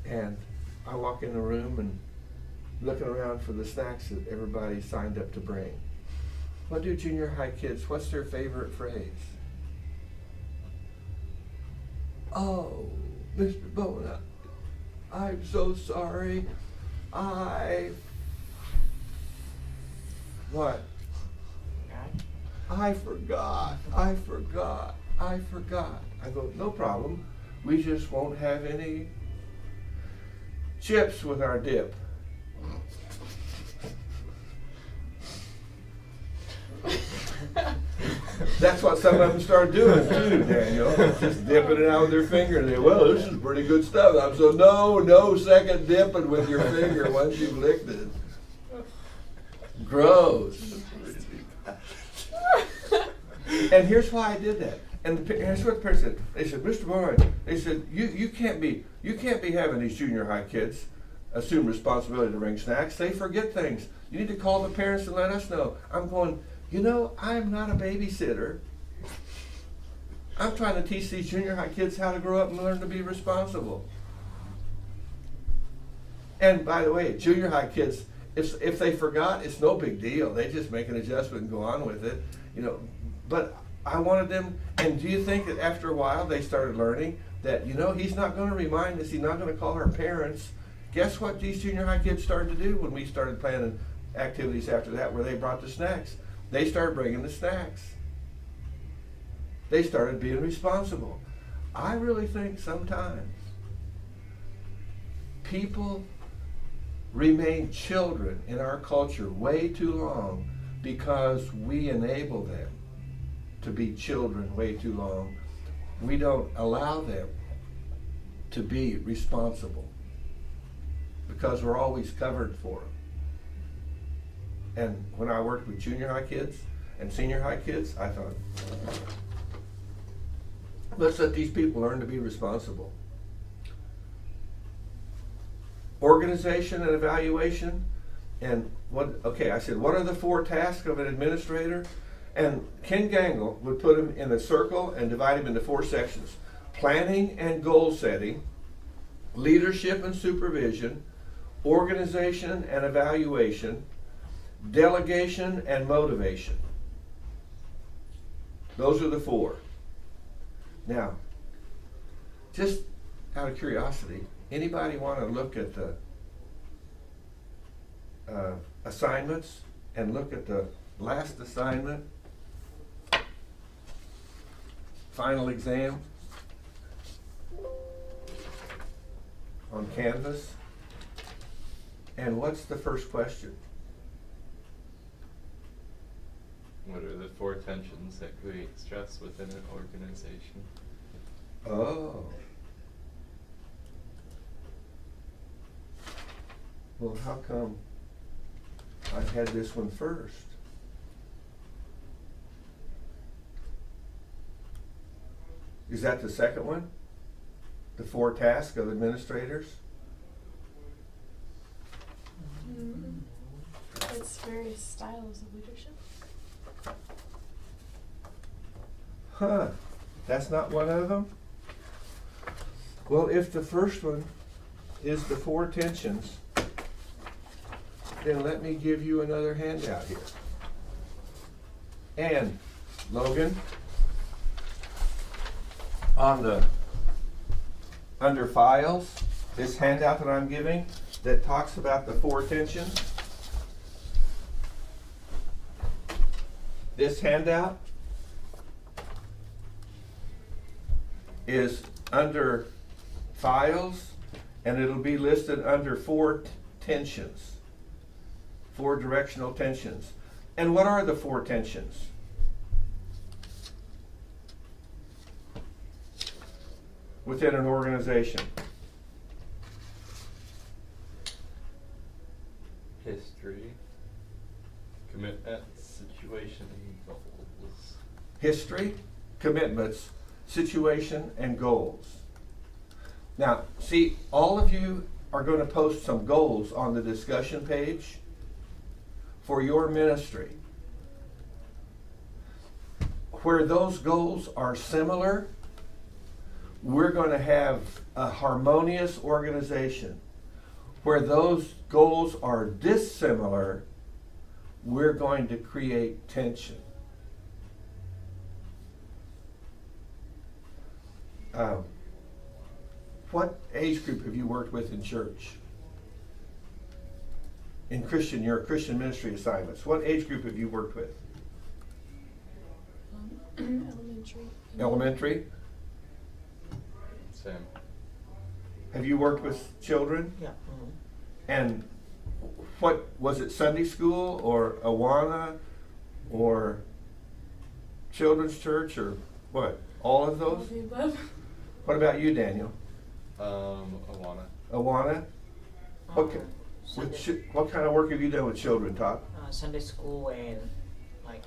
and I walk in the room and looking around for the snacks that everybody signed up to bring? What do junior high kids, what's their favorite phrase? Oh, Mr. Bona, I'm so sorry. What? I forgot. I go, no problem. We just won't have any chips with our dip. That's what some of them start doing too, Daniel. Just dipping it out with their finger and they, well, this is pretty good stuff. I'm so, no second dipping with your finger once you've licked it. Gross. And here's why I did that. And here's what the parents said. They said, Mr. Bowen, they said, you can't be having these junior high kids assume responsibility to bring snacks. They forget things. You need to call the parents and let us know. I'm going, I'm not a babysitter. I'm trying to teach these junior high kids how to grow up and learn to be responsible. And by the way, junior high kids, if they forgot, it's no big deal. They just make an adjustment and go on with it. But I wanted them, and do you think that after a while they started learning that, he's not going to remind us, he's not going to call our parents. Guess what these junior high kids started to do when we started planning activities after that where they brought the snacks? They started bringing the snacks. They started being responsible. I really think sometimes people remain children in our culture way too long because we enable them to be children way too long. We don't allow them to be responsible because we're always covered for them. And when I worked with junior high kids and senior high kids, I thought, let's let these people learn to be responsible. Organization and evaluation. And I said, what are the 4 tasks of an administrator? And Ken Gangle would put them in a circle and divide them into 4 sections. Planning and goal setting, leadership and supervision, organization and evaluation, delegation and motivation. Those are the 4. Now, just out of curiosity, anybody want to look at the assignments and look at the last assignment? Final exam on Canvas. And what's the first question? What are the 4 tensions that create stress within an organization? Oh. Well, how come I had this one first? Is that the second one? The 4 tasks of administrators? It's various styles of leadership. Huh, that's not one of them? Well, if the first one is the 4 tensions, then let me give you another handout here. And Logan, under files, this handout that I'm giving that talks about the 4 tensions, this handout is under files, and it'll be listed under 4 tensions, 4 directional tensions. And what are the 4 tensions? Within an organization? History, commitment, situation, and goals. History, commitments, situation, and goals. Now, see, all of you are going to post some goals on the discussion page for your ministry. Where those goals are similar, we're going to have a harmonious organization. Where those goals are dissimilar, we're going to create tension. What age group have you worked with in church? In your Christian ministry assignments, what age group have you worked with? Elementary. Elementary? Same. Have you worked with children? Yeah. And what was it, Sunday school or Awana or children's church or what? All of All those? of the above. What about you, Daniel? Awana. Awana? Okay. Sunday, What kind of work have you done with children, Todd? Sunday school and like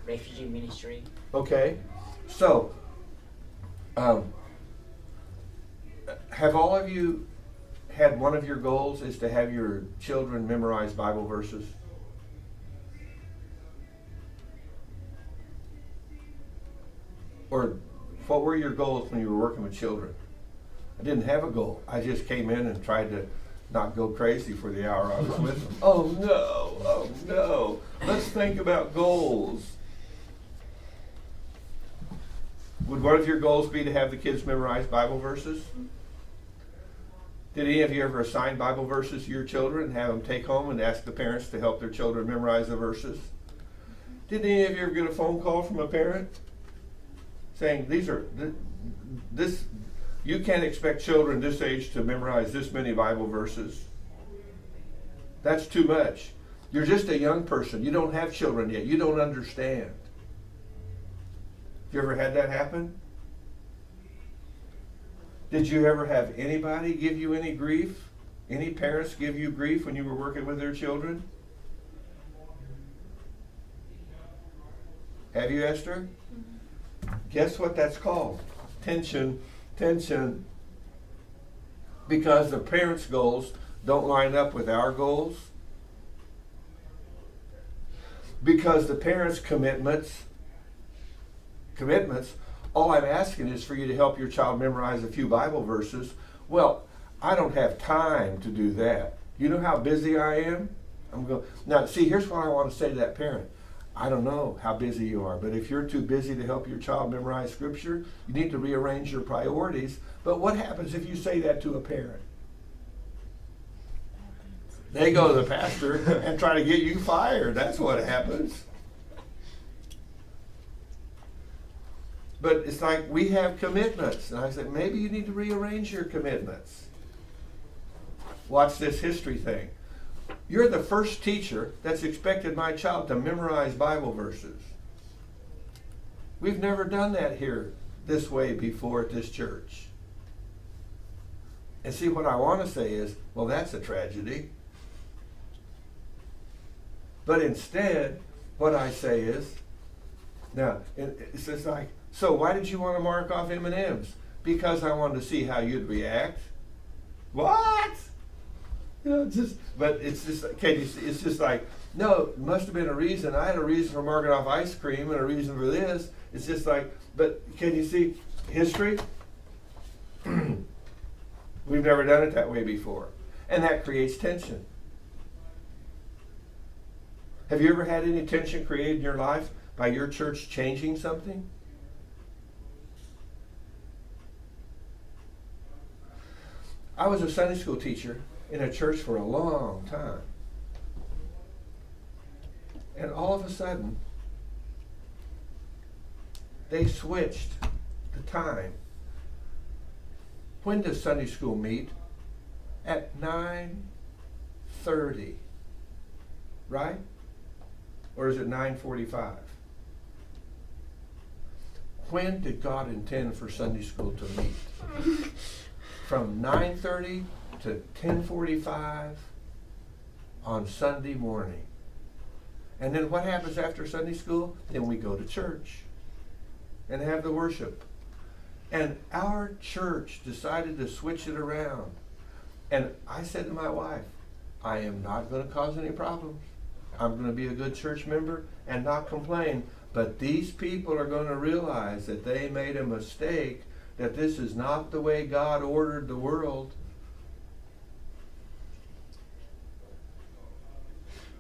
refugee ministry. Okay. So, have all of you had one of your goals is to have your children memorize Bible verses? Or what were your goals when you were working with children? I didn't have a goal. I just came in and tried to not go crazy for the hour I was with them. Oh no. Let's think about goals. Would one of your goals be to have the kids memorize Bible verses? Did any of you ever assign Bible verses to your children and have them take home and ask the parents to help their children memorize the verses? Did any of you ever get a phone call from a parent saying, you can't expect children this age to memorize this many Bible verses? That's too much. You're just a young person. You don't have children yet. You don't understand. You ever had that happen? Did you ever have anybody give you any grief? Any parents give you grief when you were working with their children? Have you, Esther? Mm-hmm. Guess what that's called? Tension. Because the parents' goals don't line up with our goals. Because the parents' commitments, all I'm asking is for you to help your child memorize a few Bible verses. Well, I don't have time to do that. You know how busy I am? Now, see, here's what I want to say to that parent. I don't know how busy you are, but if you're too busy to help your child memorize Scripture, you need to rearrange your priorities. But what happens if you say that to a parent? They go to the pastor and try to get you fired. That's what happens. But it's like we have commitments. And I said, maybe you need to rearrange your commitments. Watch this history thing. You're the first teacher that's expected my child to memorize Bible verses. We've never done that here this way before at this church. And see, what I want to say is, well, that's a tragedy. But instead, what I say is, now, it's just like, So why did you want to mark off M&Ms? Because I wanted to see how you'd react. What? You know, but it's just, okay, it's just like, no, it must have been a reason. I had a reason for marking off ice cream and a reason for this. It's just like, but can you see history? We've never done it that way before. And that creates tension. Have you ever had any tension created in your life by your church changing something? I was a Sunday school teacher in a church for a long time. And all of a sudden, they switched the time. When does Sunday school meet? At 9:30, right? Or is it 9:45? When did God intend for Sunday school to meet? From 9:30 to 10:45 on Sunday morning. And then what happens after Sunday school? Then we go to church and have the worship. And our church decided to switch it around. And I said to my wife, I am not going to cause any problems. I'm going to be a good church member and not complain. But these people are going to realize that they made a mistake, that this is not the way God ordered the world.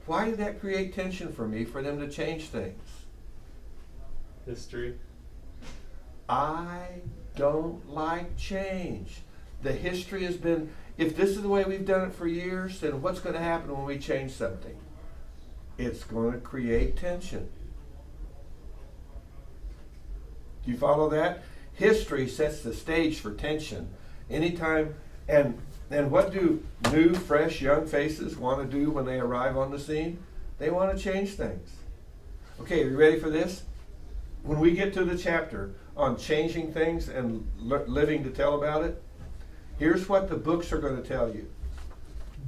Why did that create tension for me, for them to change things? History. I don't like change. The history has been, if this is the way we've done it for years, then what's going to happen when we change something? It's going to create tension. Do you follow that? History sets the stage for tension. Anytime, and what do new, fresh, young faces want to do when they arrive on the scene? They want to change things. Okay, are you ready for this? When we get to the chapter on changing things and living to tell about it, here's what the books are going to tell you.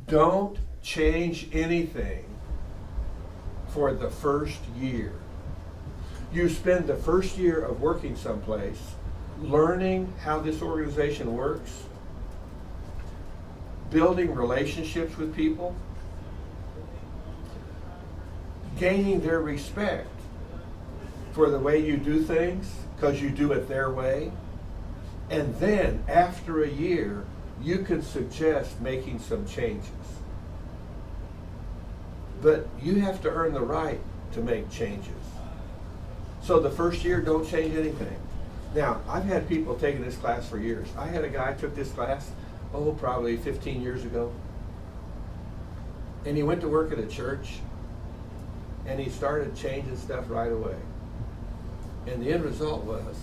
Don't change anything for the first year. You spend the first year of working someplace learning how this organization works, building relationships with people, gaining their respect for the way you do things because you do it their way. And then after a year, you can suggest making some changes. But you have to earn the right to make changes. So the first year, don't change anything. Now, I've had people taking this class for years. I had a guy took this class, probably 15 years ago. And he went to work at a church, and he started changing stuff right away. And the end result was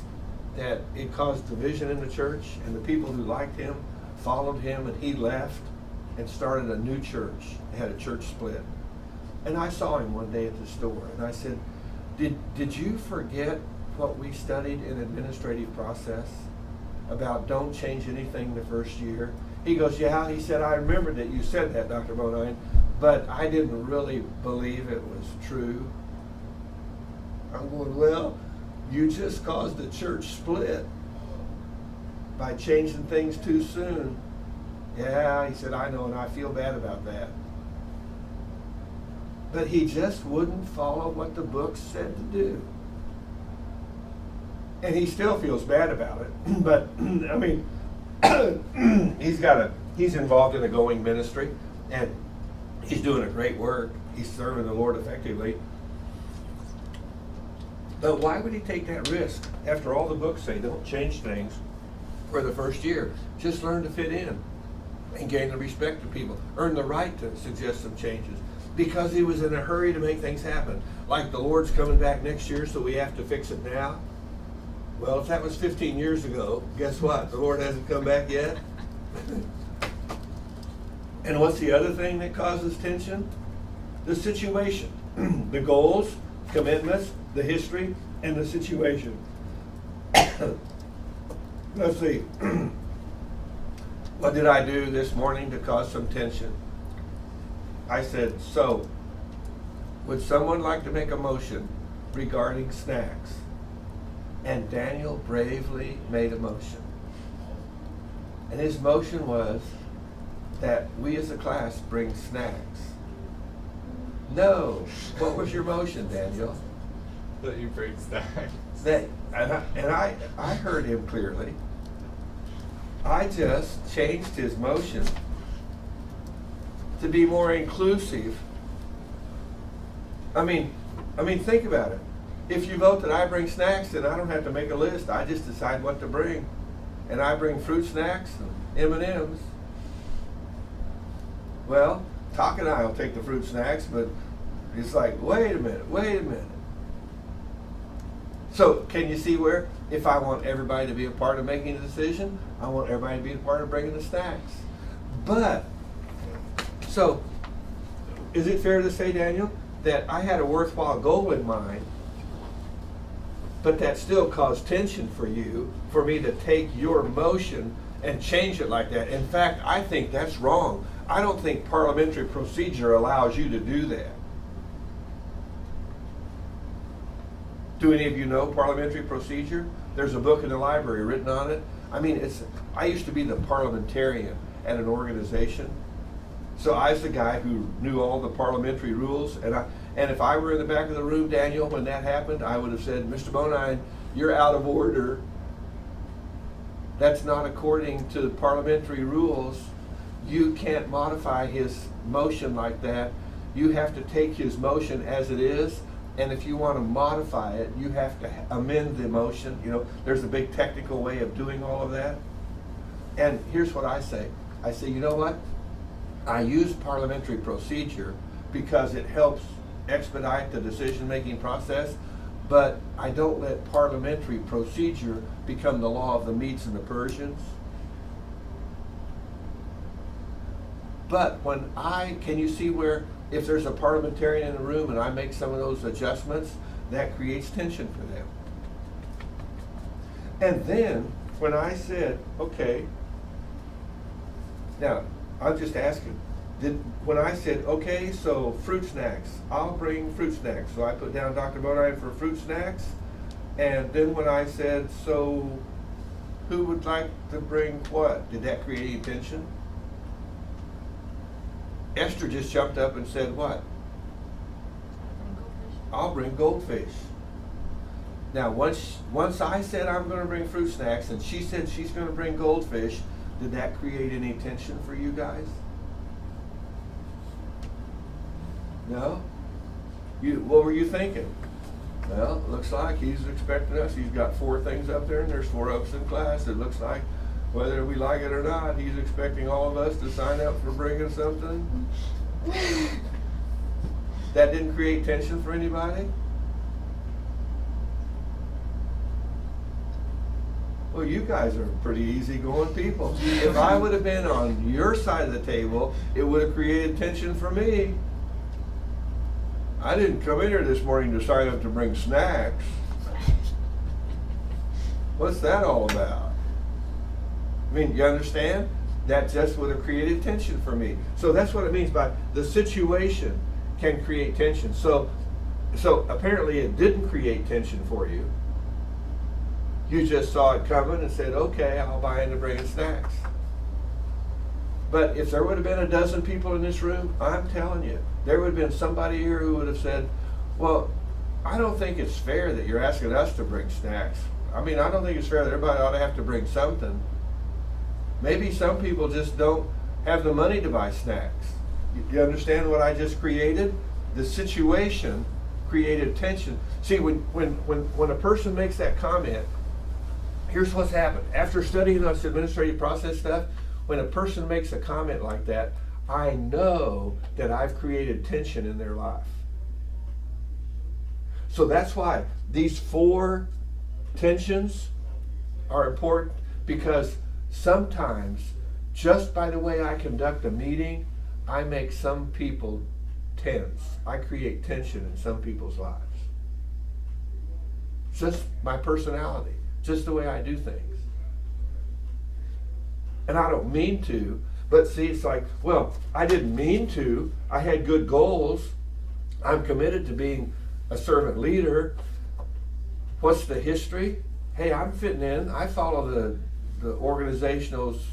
that it caused division in the church, and the people who liked him followed him, and he left and started a new church. They had a church split. And I saw him one day at the store, and I said, Did you forget what we studied in administrative process about don't change anything the first year? He goes, yeah. He said, I remember that you said that, Dr. Bonine, but I didn't really believe it was true. I'm going, well, you just caused the church split by changing things too soon. Yeah, he said, I know, and I feel bad about that. But he just wouldn't follow what the book said to do. And he still feels bad about it. But, I mean, he's involved in a going ministry, and he's doing a great work. He's serving the Lord effectively. But why would he take that risk after all the books say don't change things for the first year? Just learn to fit in and gain the respect of people. Earn the right to suggest some changes. Because he was in a hurry to make things happen. Like the Lord's coming back next year, so we have to fix it now. Well, if that was 15 years ago, guess what? The Lord hasn't come back yet. And what's the other thing that causes tension? The situation. The goals, commitments, the history, and the situation. Let's see. What did I do this morning to cause some tension? I said, so, would someone like to make a motion regarding snacks? And Daniel bravely made a motion. And his motion was that we as a class bring snacks. No. What was your motion, Daniel? That you bring snacks. I heard him clearly. I just changed his motion to be more inclusive. I mean, think about it. If you vote that I bring snacks, then I don't have to make a list. I just decide what to bring. And I bring fruit snacks and M&Ms. Well, Talk and I will take the fruit snacks, but it's like, wait a minute. So can you see where, if I want everybody to be a part of making a decision, I want everybody to be a part of bringing the snacks. But, so, is it fair to say, Daniel, that I had a worthwhile goal in mind, but that still caused tension for you, for me to take your motion and change it like that? In fact, I think that's wrong. I don't think parliamentary procedure allows you to do that. Do any of you know parliamentary procedure? There's a book in the library written on it. I mean, I used to be the parliamentarian at an organization. So I was the guy who knew all the parliamentary rules. And if I were in the back of the room, Daniel, when that happened, I would have said, Mr. Bonine, you're out of order. That's not according to the parliamentary rules. You can't modify his motion like that. You have to take his motion as it is. And if you want to modify it, you have to amend the motion. You know, there's a big technical way of doing all of that. And here's what I say. I say, you know what? I use parliamentary procedure because it helps expedite the decision-making process, but I don't let parliamentary procedure become the law of the Medes and the Persians. But can you see where, if there's a parliamentarian in the room and I make some of those adjustments, that creates tension for them. And then, when I said, okay, now, I'm just asking, when I said, okay, so fruit snacks, I'll bring fruit snacks. So I put down Dr. Bonine for fruit snacks. And then when I said, so who would like to bring what? Did that create any tension? Esther just jumped up and said what? I'll bring goldfish. Now, once I said I'm going to bring fruit snacks and she said she's going to bring goldfish, did that create any tension for you guys? No? What were you thinking? Well, it looks like he's expecting us. He's got 4 things up there, and there's 4 of us in class. It looks like, whether we like it or not, he's expecting all of us to sign up for bringing something. That didn't create tension for anybody? Well, you guys are pretty easygoing people. If I would have been on your side of the table, it would have created tension for me. I didn't come in here this morning to sign up to bring snacks. What's that all about? I mean, you understand? That just would have created tension for me. So that's what it means by the situation can create tension. So apparently it didn't create tension for you. You just saw it coming and said, okay, I'll buy into bringing snacks. But if there would have been a dozen people in this room, I'm telling you, there would have been somebody here who would have said, well, I don't think it's fair that you're asking us to bring snacks. I mean, I don't think it's fair that everybody ought to have to bring something. Maybe some people just don't have the money to buy snacks. You understand what I just created? The situation created tension. See, when a person makes that comment, here's what's happened. After studying this administrative process stuff, when a person makes a comment like that, I know that I've created tension in their life. So that's why these 4 tensions are important, because sometimes, just by the way I conduct a meeting, I make some people tense. I create tension in some people's lives. Just my personality, just the way I do things. And I don't mean to, but see, it's like, well, I didn't mean to. I had good goals. I'm committed to being a servant leader. What's the history? hey, I'm fitting in. I follow the organizational's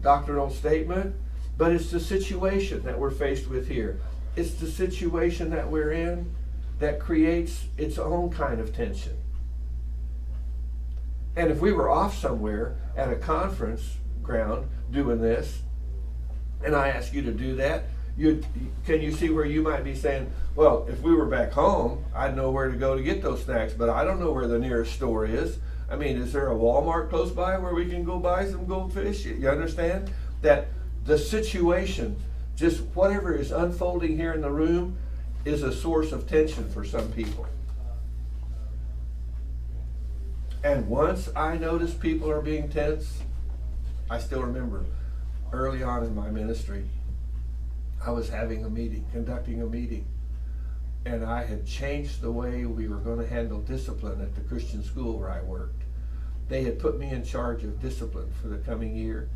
doctrinal statement, but it's the situation that we're faced with here. It's the situation that we're in that creates its own kind of tension. And if we were off somewhere at a conference ground doing this, and I ask you to do that, can you see where you might be saying, well, if we were back home, I'd know where to go to get those snacks, but I don't know where the nearest store is. I mean, is there a Walmart close by where we can go buy some goldfish? You understand? That the situation, just whatever is unfolding here in the room, is a source of tension for some people. And once I noticed people are being tense, I still remember early on in my ministry, I was having a meeting, conducting a meeting, and I had changed the way we were going to handle discipline at the Christian school where I worked. They had put me in charge of discipline for the coming year,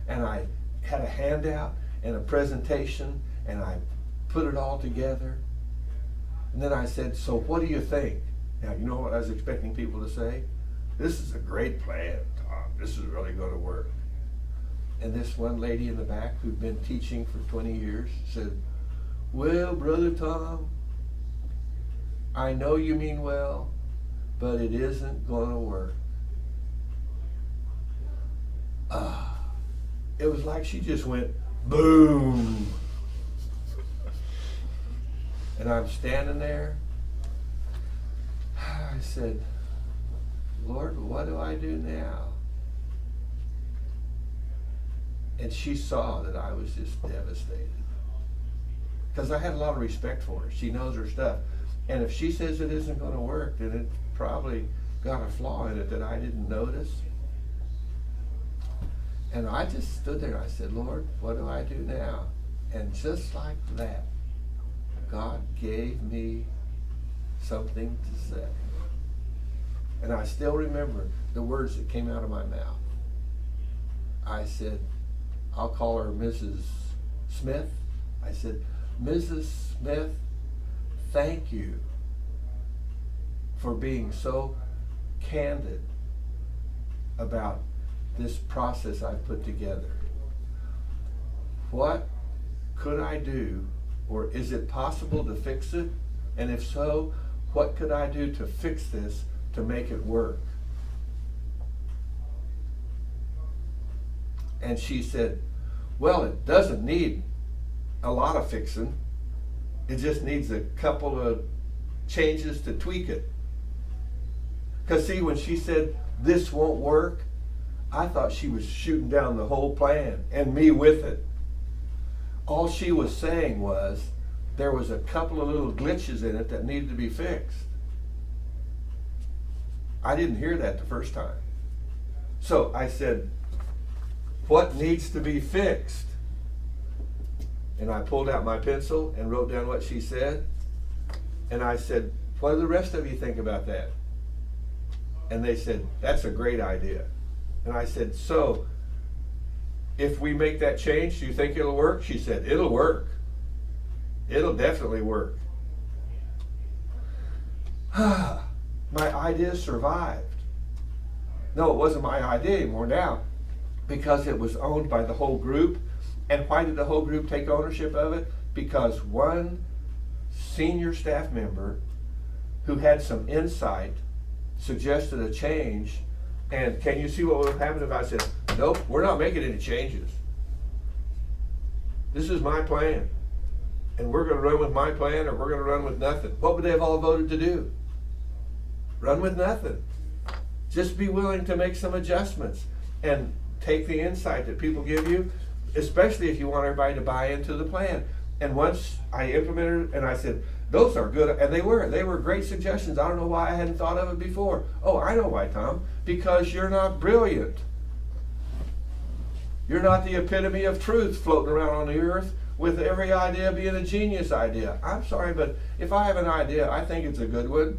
and I had a handout and a presentation, and I put it all together. And then I said, so what do you think? Now, you know what I was expecting people to say? This is a great plan, Tom. This is really going to work. And this one lady in the back who'd been teaching for 20 years said, well, Brother Tom, I know you mean well, but it isn't going to work. It was like she just went, boom. And I'm standing there. I said, Lord, what do I do now? And she saw that I was just devastated. Because I had a lot of respect for her. She knows her stuff. And if she says it isn't going to work, then it probably got a flaw in it that I didn't notice. And I just stood there and I said, Lord, what do I do now? And just like that, God gave me something to say. And I still remember the words that came out of my mouth. I said, I'll call her Mrs. Smith. I said, Mrs. Smith, thank you for being so candid about this process I've put together. What could I do, or is it possible to fix it? And if so, what could I do to fix this to make it work? And she said, well, it doesn't need a lot of fixing. It just needs a couple of changes to tweak it. Because see, when she said, this won't work, I thought she was shooting down the whole plan, and me with it. All she was saying was, there was a couple of little glitches in it that needed to be fixed. I didn't hear that the first time. So I said, what needs to be fixed? And I pulled out my pencil and wrote down what she said. And I said, what do the rest of you think about that? And they said, that's a great idea. And I said, so if we make that change, do you think it'll work? She said, it'll work. It'll definitely work. My idea survived. No, it wasn't my idea anymore now, because it was owned by the whole group. And why did the whole group take ownership of it? Because one senior staff member who had some insight suggested a change. And can you see what would have happened if I said, nope, we're not making any changes. This is my plan. And we're going to run with my plan, or we're going to run with nothing. What would they have all voted to do? Run with nothing. Just be willing to make some adjustments and take the insight that people give you, especially if you want everybody to buy into the plan. And once I implemented it, and I said, those are good, and they were great suggestions. I don't know why I hadn't thought of it before. Oh, I know why, Tom. Because you're not brilliant. You're not the epitome of truth floating around on the earth with every idea being a genius idea. I'm sorry, but if I have an idea, I think it's a good one.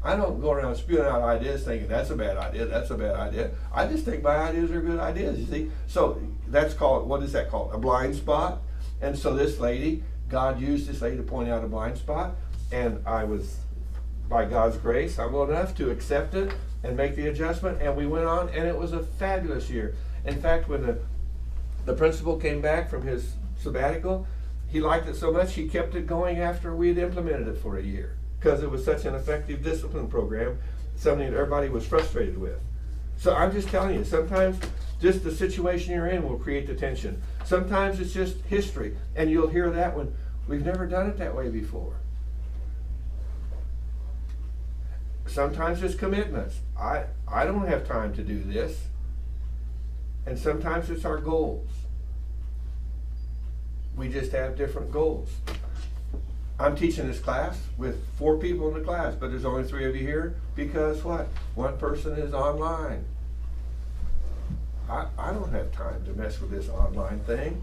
I don't go around spewing out ideas thinking that's a bad idea, that's a bad idea. I just think my ideas are good ideas, you see. So that's called, what is that called? A blind spot. And so this lady, God used this lady to point out a blind spot, and I was by God's grace, humble enough to accept it and make the adjustment, and we went on, and it was a fabulous year. In fact, when the principal came back from his sabbatical, he liked it so much he kept it going after we had implemented it for a year, because it was such an effective discipline program, something that everybody was frustrated with. So I'm just telling you, sometimes just the situation you're in will create the tension. Sometimes it's just history, and you'll hear that one. We've never done it that way before. Sometimes it's commitments. I don't have time to do this. And sometimes it's our goals. We just have different goals. I'm teaching this class with 4 people in the class, but there's only 3 of you here because what? One person is online. I don't have time to mess with this online thing.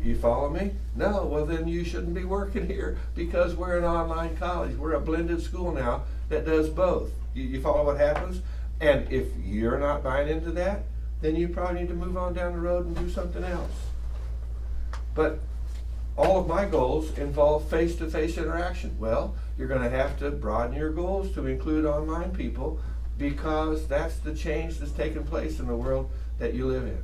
You follow me? No, well then you shouldn't be working here because we're an online college. We're a blended school now that does both. You follow what happens? And if you're not buying into that, then you probably need to move on down the road and do something else. But all of my goals involve face-to-face interaction. Well, you're going to have to broaden your goals to include online people because that's the change that's taking place in the world that you live in.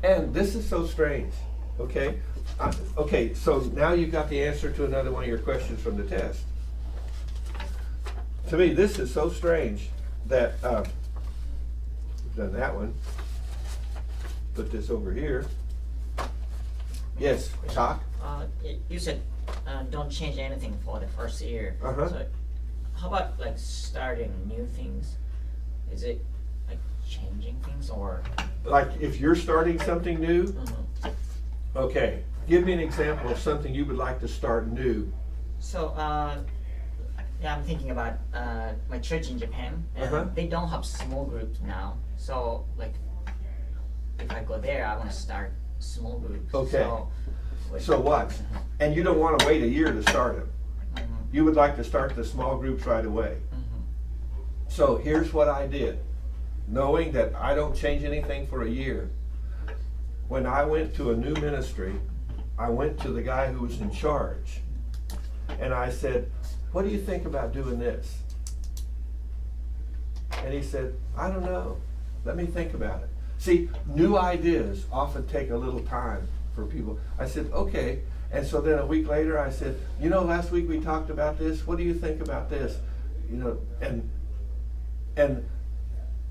And this is so strange, okay? Okay, so now you've got the answer to another one of your questions from the test. To me, this is so strange that, we've done that one. Put this over here. Yes, talk. You said don't change anything for the first year. Uh-huh. So how about like starting new things? Is it like changing things or? Like if you're starting something new, Mhm. okay, give me an example of something you would like to start new. So yeah, I'm thinking about my church in Japan, and Uh-huh. they don't have small groups now. So like, if I go there, I want to start small groups. Okay. So, So what? And you don't want to wait a year to start them. Mhm. You would like to start the small groups right away. Mhm. So here's what I did. Knowing that I don't change anything for a year, when I went to a new ministry, I went to the guy who was in charge and I said, what do you think about doing this? And he said, I don't know. Let me think about it. See, new ideas often take a little time for people. I said, okay. And so then a week later I said, you know, last week we talked about this. What do you think about this? You know, and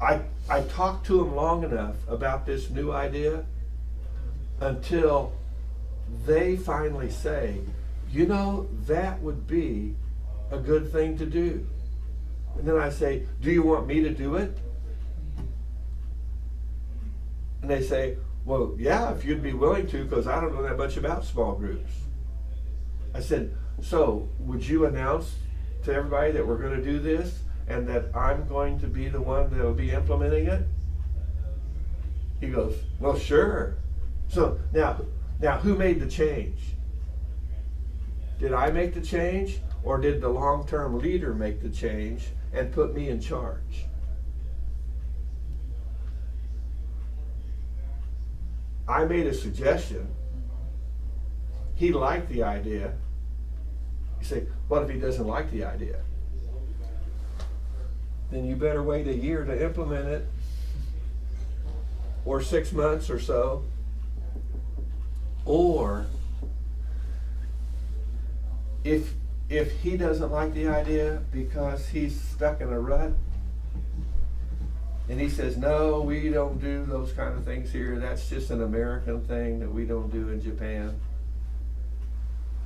I talked to him long enough about this new idea until they finally say, you know, that would be a good thing to do. And then I say, do you want me to do it? And they say, well, yeah, if you'd be willing to, because I don't know that much about small groups. I said, so would you announce to everybody that we're going to do this and that I'm going to be the one that will be implementing it? He goes, well, sure. So now who made the change? Did I make the change, or did the long-term leader make the change and put me in charge? I made a suggestion. He liked the idea. You say, what if he doesn't like the idea? Then you better wait a year to implement it, or 6 months or so. Or if he doesn't like the idea because he's stuck in a rut, and he says, no, we don't do those kind of things here. That's just an American thing that we don't do in Japan.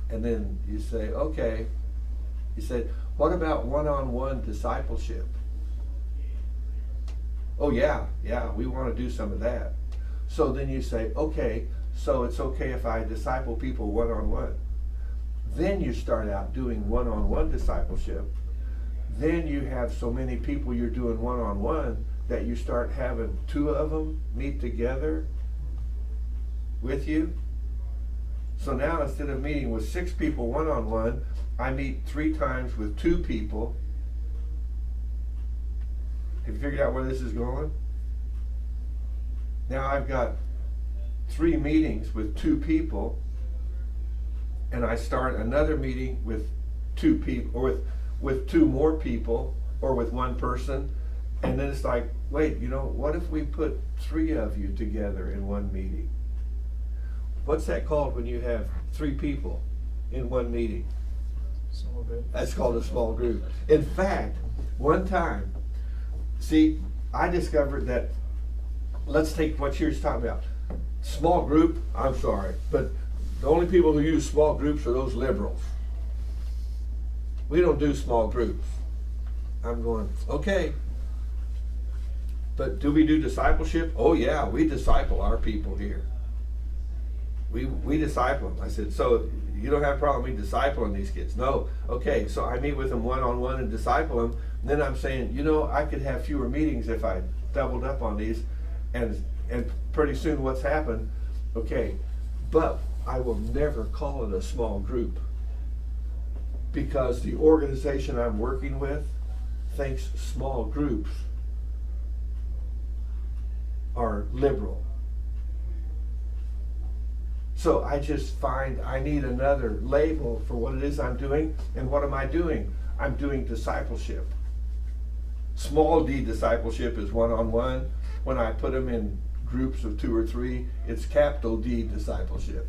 And then you say, okay. He said, what about one-on-one discipleship? Oh yeah, we want to do some of that. So then you say, okay, so it's okay if I disciple people one-on-one. Then you start out doing one-on-one discipleship. Then you have so many people you're doing one-on-one that you start having 2 of them meet together with you. So now instead of meeting with 6 people one-on-one, I meet 3 times with 2 people. Have you figured out where this is going? Now I've got 3 meetings with 2 people, and I start another meeting with 2 people, or with 2 more people or with 1 person, and then it's like, wait, what if we put 3 of you together in 1 meeting? What's that called when you have 3 people in 1 meeting? Small group. That's called a small group. In fact, one time, see, I discovered that, let's take what you're talking about. Small group, I'm sorry, but the only people who use small groups are those liberals. We don't do small groups. I'm going, okay. But do we do discipleship? Oh yeah, we disciple our people here. We disciple them. I said, so you don't have a problem me discipling these kids? No. Okay, so I meet with them one-on-one and disciple them. And then I'm saying, I could have fewer meetings if I doubled up on these. And pretty soon what's happened, okay, but I will never call it a small group, because the organization I'm working with thinks small groups are liberal. So I just find I need another label for what it is I'm doing. And what am I doing? I'm doing discipleship. Small d discipleship is one-on-one. When I put them in groups of 2 or 3, it's capital D discipleship.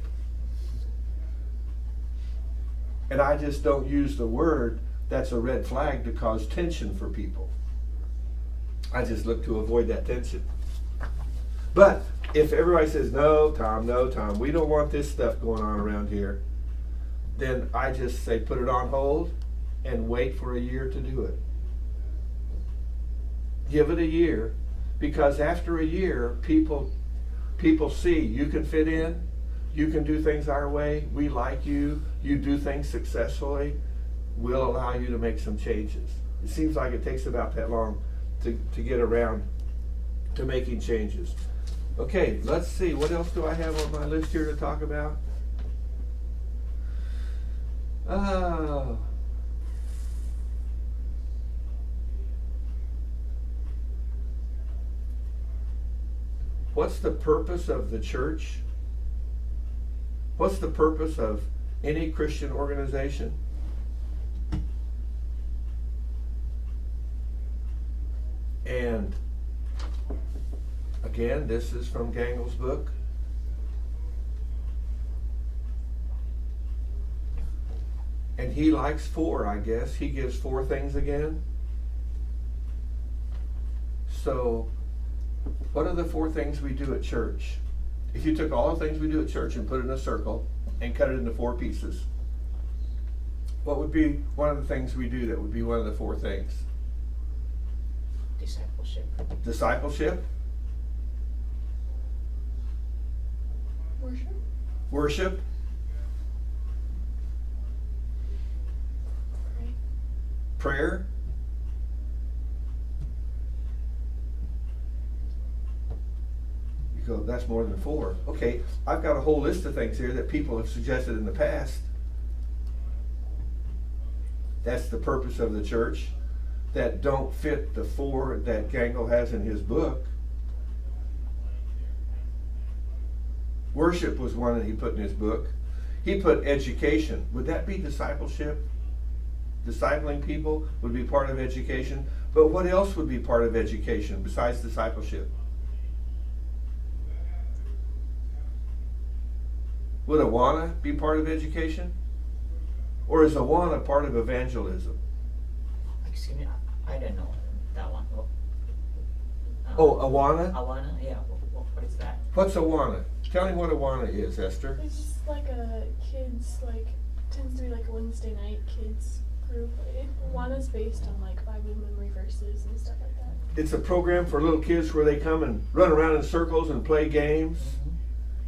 And I just don't use the word that's a red flag to cause tension for people. I just look to avoid that tension. But if everybody says, no, Tom, we don't want this stuff going on around here, then I just say put it on hold and wait for a year to do it. Give it a year, because after a year, people see you can fit in, you can do things our way, we like you do things successfully, we'll allow you to make some changes. It seems like it takes about that long to get around to making changes. Okay, let's see, what else do I have on my list here to talk about? What's the purpose of the church? What's the purpose of any Christian organization? And again, this is from Gangel's book. And he likes 4, I guess. He gives 4 things again. So, what are the 4 things we do at church? If you took all the things we do at church and put it in a circle and cut it into 4 pieces, what would be one of the things we do that would be one of the 4 things? Discipleship. Discipleship. Worship. Worship. Prayer. You go, that's more than 4. Okay, I've got a whole list of things here that people have suggested in the past. That's the purpose of the church, that don't fit the 4 that Gangel has in his book. Worship was one that he put in his book. He put education. Would that be discipleship? Discipling people would be part of education. But what else would be part of education besides discipleship? Would Awana be part of education? Or is Awana part of evangelism? Excuse me, I don't know that one. Oh, Awana? Awana, yeah. What is that? What's Awana? Tell me what Awana is, Esther. It's just like a kids, tends to be like a Wednesday night kids group. Wana's based on Bible memory verses and stuff like that. It's a program for little kids where they come and run around in circles and play games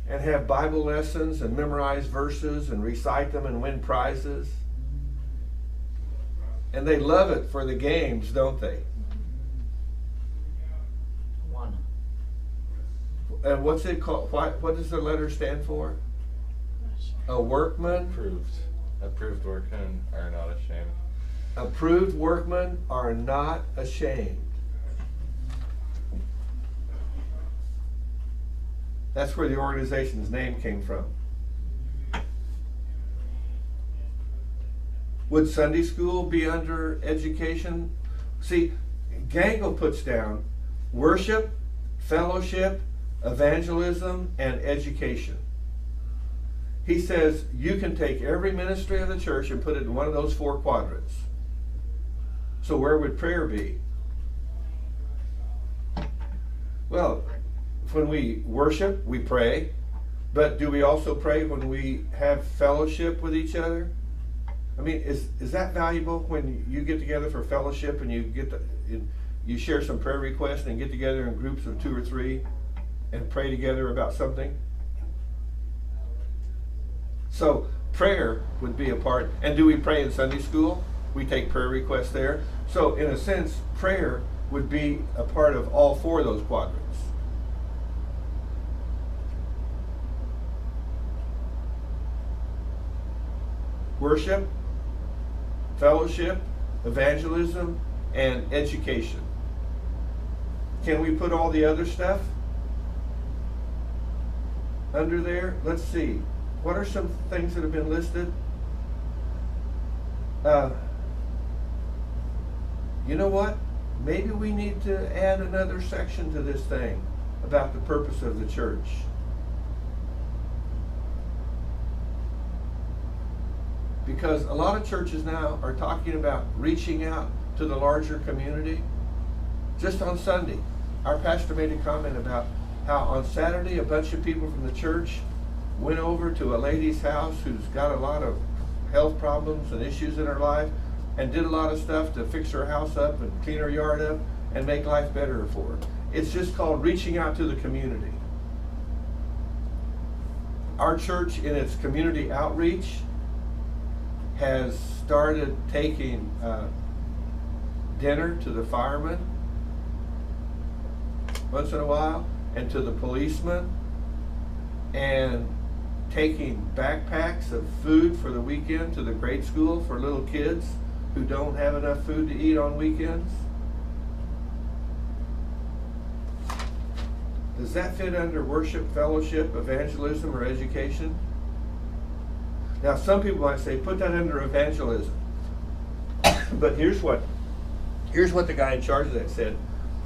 and have Bible lessons and memorize verses and recite them and win prizes. And they love it for the games, don't they? Awana. And what's it called? What does the letter stand for? A workman? Approved workmen are not ashamed. Approved workmen are not ashamed. That's where the organization's name came from. Would Sunday school be under education? See, Gangle puts down worship, fellowship, evangelism, and education. He says you can take every ministry of the church and put it in one of those 4 quadrants. So where would prayer be? Well, when we worship, we pray, but do we also pray when we have fellowship with each other? I mean, is that valuable when you get together for fellowship and you share some prayer requests and get together in groups of 2 or 3 and pray together about something? So prayer would be a part. And do we pray in Sunday school? We take prayer requests there. So in a sense, prayer would be a part of all 4 of those quadrants. Worship, fellowship, evangelism, and education. Can we put all the other stuff under there? Let's see. What are some things that have been listed? You know what? Maybe we need to add another section to this thing about the purpose of the church. Because a lot of churches now are talking about reaching out to the larger community. Just on Sunday, our pastor made a comment about how on Saturday a bunch of people from the church went over to a lady's house who's got a lot of health problems and issues in her life and did a lot of stuff to fix her house up and clean her yard up and make life better for her. It's just called reaching out to the community. Our church, in its community outreach, has started taking dinner to the firemen once in a while and to the policemen, and taking backpacks of food for the weekend to the grade school for little kids who don't have enough food to eat on weekends. Does that fit under worship, fellowship, evangelism, or education? Now, some people might say, put that under evangelism. But here's what the guy in charge of that said.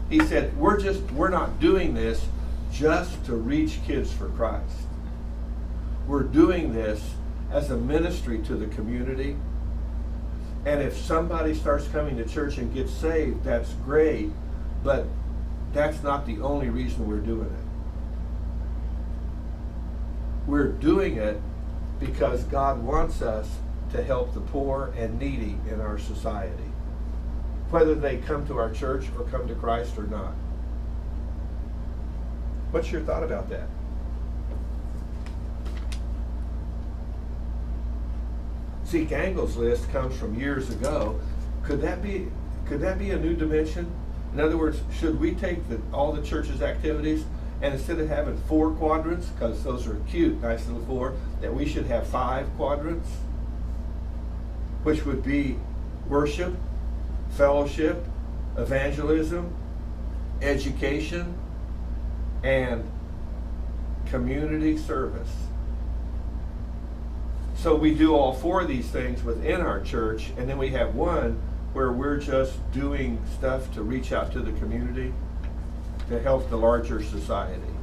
He said, we're not doing this just to reach kids for Christ. We're doing this as a ministry to the community. And if somebody starts coming to church and gets saved, that's great, but that's not the only reason we're doing it. We're doing it because God wants us to help the poor and needy in our society, whether they come to our church or come to Christ or not. What's your thought about that? See, Gangle's list comes from years ago. Could that be a new dimension? In other words, should we take all the church's activities, and instead of having 4 quadrants, because those are cute, nice little 4, that we should have 5 quadrants, which would be worship, fellowship, evangelism, education, and community service. So we do all 4 of these things within our church, and then we have one where we're just doing stuff to reach out to the community, to help the larger society.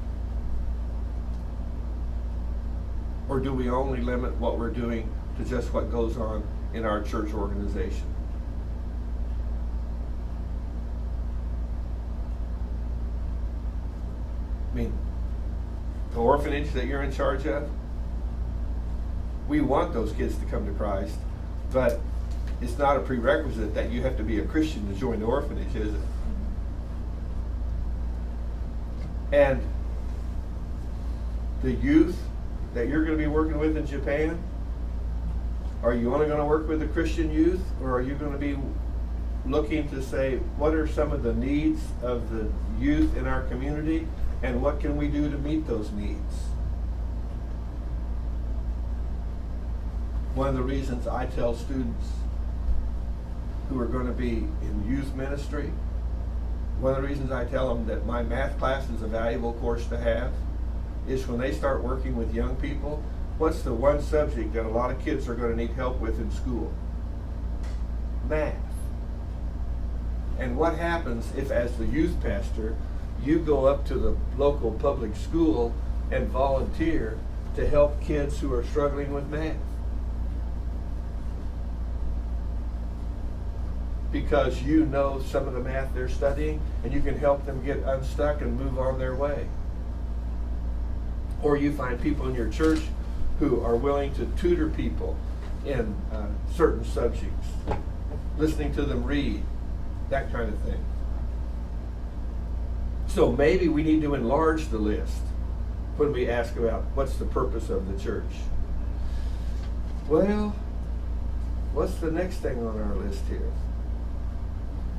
Or do we only limit what we're doing to just what goes on in our church organization? I mean, the orphanage that you're in charge of, we want those kids to come to Christ, but it's not a prerequisite that you have to be a Christian to join the orphanage, is it? And the youth that you're going to be working with in Japan, are you only going to work with the Christian youth, or are you going to be looking to say, what are some of the needs of the youth in our community, and what can we do to meet those needs? One of the reasons I tell students who are going to be in youth ministry, one of the reasons I tell them that my math class is a valuable course to have is when they start working with young people, what's the one subject that a lot of kids are going to need help with in school? math. And what happens if, as the youth pastor, you go up to the local public school and volunteer to help kids who are struggling with math? Because you know some of the math they're studying, and you can help them get unstuck and move on their way. Or you find people in your church who are willing to tutor people in certain subjects, listening to them read, that kind of thing. So maybe we need to enlarge the list when we ask about what's the purpose of the church. Well, what's the next thing on our list here?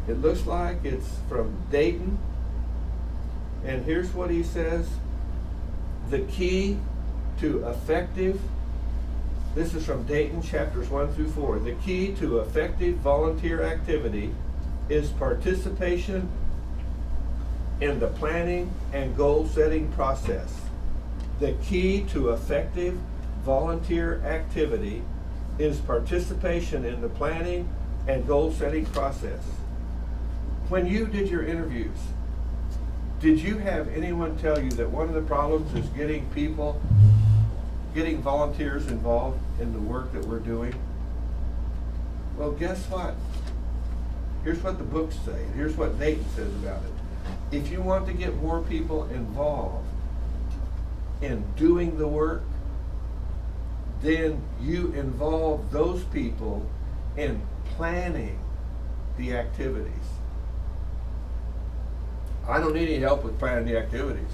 It looks like it's from Dayton, and here's what he says. The key to effective, this is from Dayton chapters 1 through 4. The key to effective volunteer activity is participation in the planning and goal setting process. The key to effective volunteer activity is participation in the planning and goal setting process. When you did your interviews, did you have anyone tell you that one of the problems is getting volunteers involved in the work that we're doing? Well, guess what? Here's what the books say. Here's what Dayton says about it. If you want to get more people involved in doing the work, then you involve those people in planning the activities. I don't need any help with planning the activities.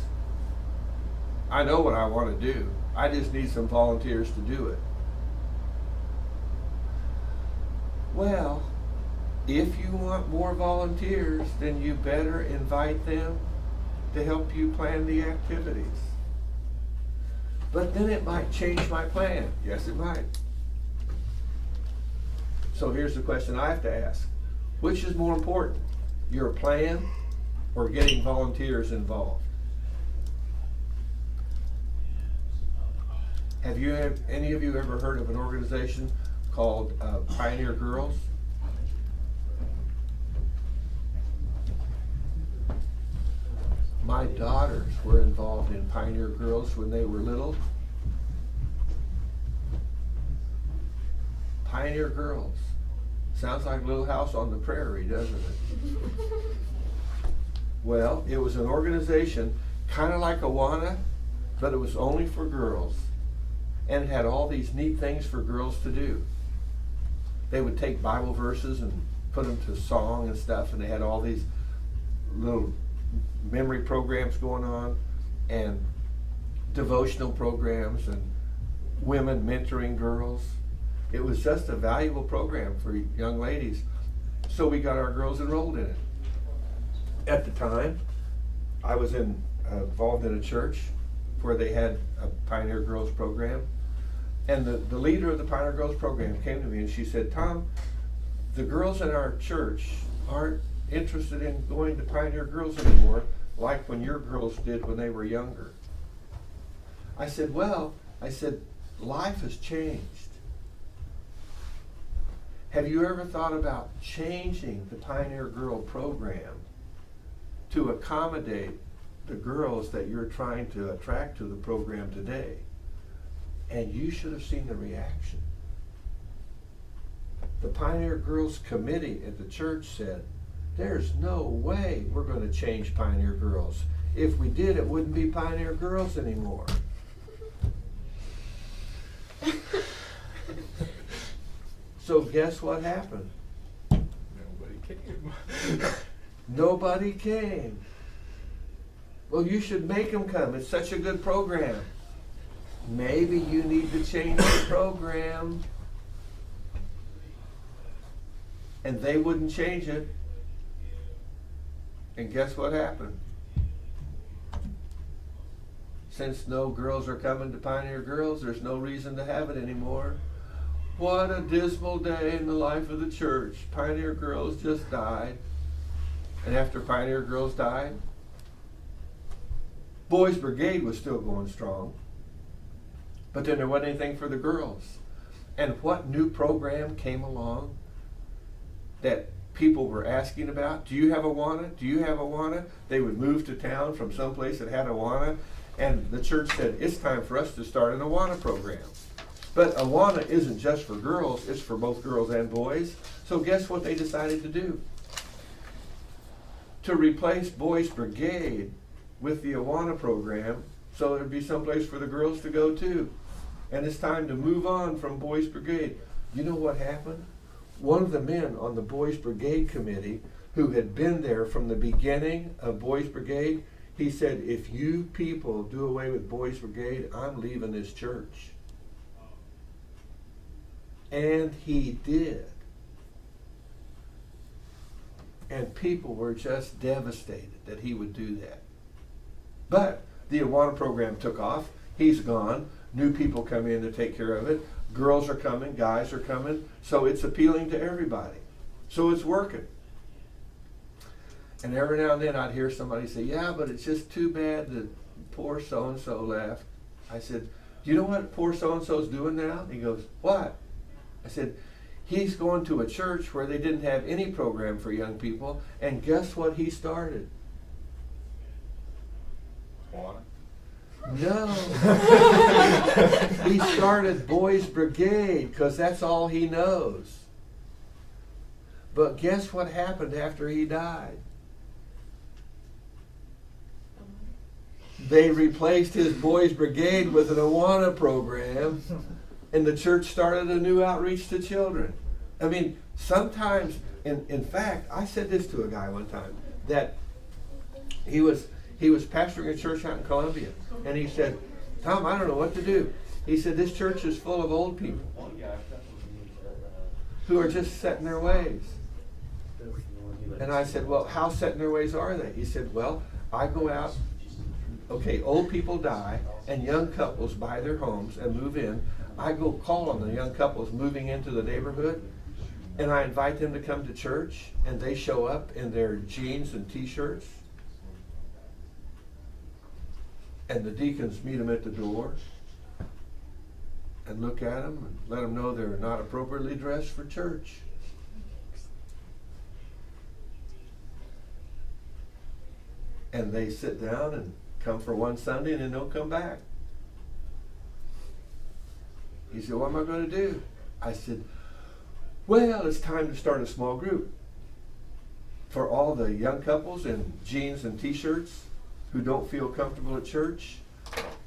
I know what I want to do. I just need some volunteers to do it. Well, if you want more volunteers, then you better invite them to help you plan the activities. But then it might change my plan. Yes, it might. So here's the question I have to ask. Which is more important, your plan or getting volunteers involved? Have any of you ever heard of an organization called Pioneer Girls? My daughters were involved in Pioneer Girls when they were little. Pioneer Girls. Sounds like Little House on the Prairie, doesn't it? Well, it was an organization kind of like Awana, but it was only for girls. And it had all these neat things for girls to do. They would take Bible verses and put them to song and stuff, and they had all these little memory programs going on, and devotional programs, and women mentoring girls. It was just a valuable program for young ladies. So we got our girls enrolled in it. At the time, I was involved in a church where they had a Pioneer Girls program. And the leader of the Pioneer Girls program came to me and she said, Tom, the girls in our church aren't interested in going to Pioneer Girls anymore like when your girls did when they were younger. I said, life has changed. Have you ever thought about changing the Pioneer Girl program to accommodate the girls that you're trying to attract to the program today? And you should have seen the reaction. The Pioneer Girls Committee at the church said, there's no way we're going to change Pioneer Girls. If we did, it wouldn't be Pioneer Girls anymore. So guess what happened? Nobody came. Nobody came. Well, you should make them come. It's such a good program. Maybe you need to change the program. And they wouldn't change it. And guess what happened? Since no girls are coming to Pioneer Girls, there's no reason to have it anymore. What a dismal day in the life of the church. Pioneer Girls just died. And after Pioneer Girls died, Boys Brigade was still going strong. But then there wasn't anything for the girls. And what new program came along? that people were asking about. Do you have Awana? Do you have Awana? They would move to town from someplace that had Awana, and the church said, it's time for us to start an Awana program. But Awana isn't just for girls, it's for both girls and boys. So guess what they decided to do? To replace Boys Brigade with the Awana program, so there'd be someplace for the girls to go too. And it's time to move on from Boys Brigade. You know what happened? One of the men on the Boys Brigade committee, who had been there from the beginning of Boys Brigade, he said, if you people do away with Boys Brigade, I'm leaving this church. And he did. And people were just devastated that he would do that. But the Awana program took off. He's gone. New people come in to take care of it. Girls are coming, guys are coming. So it's appealing to everybody. So it's working. And every now and then I'd hear somebody say, yeah, but it's just too bad that poor so-and-so left. I said, do you know what poor so-and-so's doing now? He goes, what? I said, he's going to a church where they didn't have any program for young people, and guess what he started? Awana? No. He started Boys Brigade because that's all he knows. But guess what happened after he died? They replaced his Boys Brigade with an Awana program, and the church started a new outreach to children. I mean, sometimes, in fact, I said this to a guy one time, that he was pastoring a church out in Columbia, and he said, Tom, I don't know what to do. He said, this church is full of old people who are just set in their ways. And I said, well, how set in their ways are they? He said, well, I go out, okay, old people die, and young couples buy their homes and move in. I go call on the young couples moving into the neighborhood, and I invite them to come to church, and they show up in their jeans and t-shirts. And the deacons meet them at the door and look at them and let them know they're not appropriately dressed for church. And they sit down and come for one Sunday and then don't come back. He said, what am I going to do? I said, well, it's time to start a small group for all the young couples in jeans and t-shirts who don't feel comfortable at church.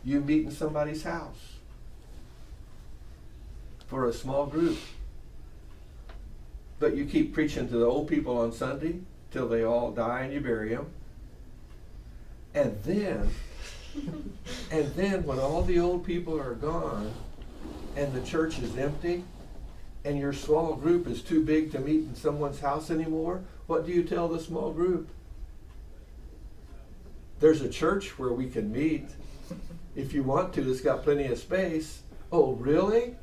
You meet in somebody's house for a small group. But you keep preaching to the old people on Sunday till they all die and you bury them. And then when all the old people are gone and the church is empty and your small group is too big to meet in someone's house anymore, what do you tell the small group? There's a church where we can meet if you want to, that's got plenty of space. Oh, really?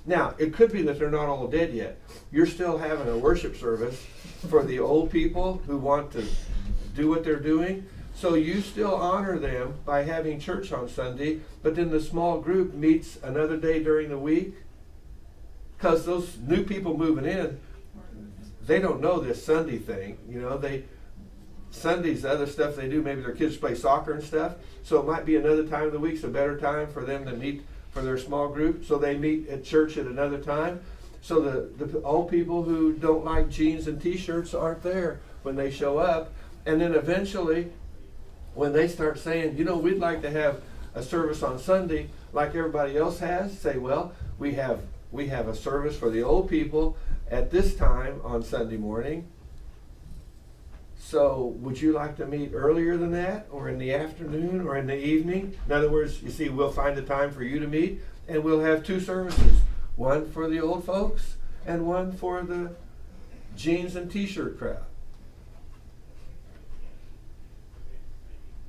Now, it could be that they're not all dead yet. You're still having a worship service for the old people who want to do what they're doing. So you still honor them by having church on Sunday, but then the small group meets another day during the week. Because those new people moving in, they don't know this Sunday thing. You know, Sundays, the other stuff they do, maybe their kids play soccer and stuff. So it might be another time of the week's a better time for them to meet for their small group. So they meet at church at another time. So the old people who don't like jeans and t-shirts aren't there when they show up. And then eventually, when they start saying, you know, we'd like to have a service on Sunday like everybody else has, say, well, we have a service for the old people at this time on Sunday morning. So would you like to meet earlier than that, or in the afternoon, or in the evening? In other words, you see, we'll find a time for you to meet, and we'll have two services. One for the old folks, and one for the jeans and t-shirt crowd.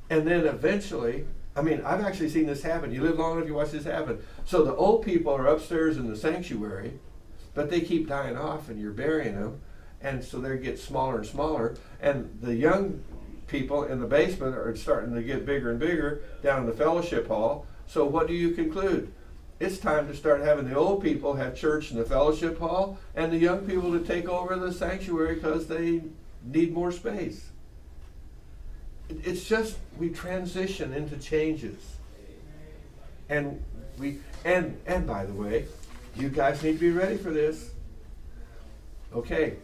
And then eventually, I mean, I've actually seen this happen. You live long enough, you watch this happen. So the old people are upstairs in the sanctuary, but they keep dying off, and you're burying them. And so they get smaller and smaller. And the young people in the basement are starting to get bigger and bigger down in the fellowship hall. So what do you conclude? It's time to start having the old people have church in the fellowship hall and the young people to take over the sanctuary because they need more space. It's just we transition into changes. And and by the way, you guys need to be ready for this. Okay.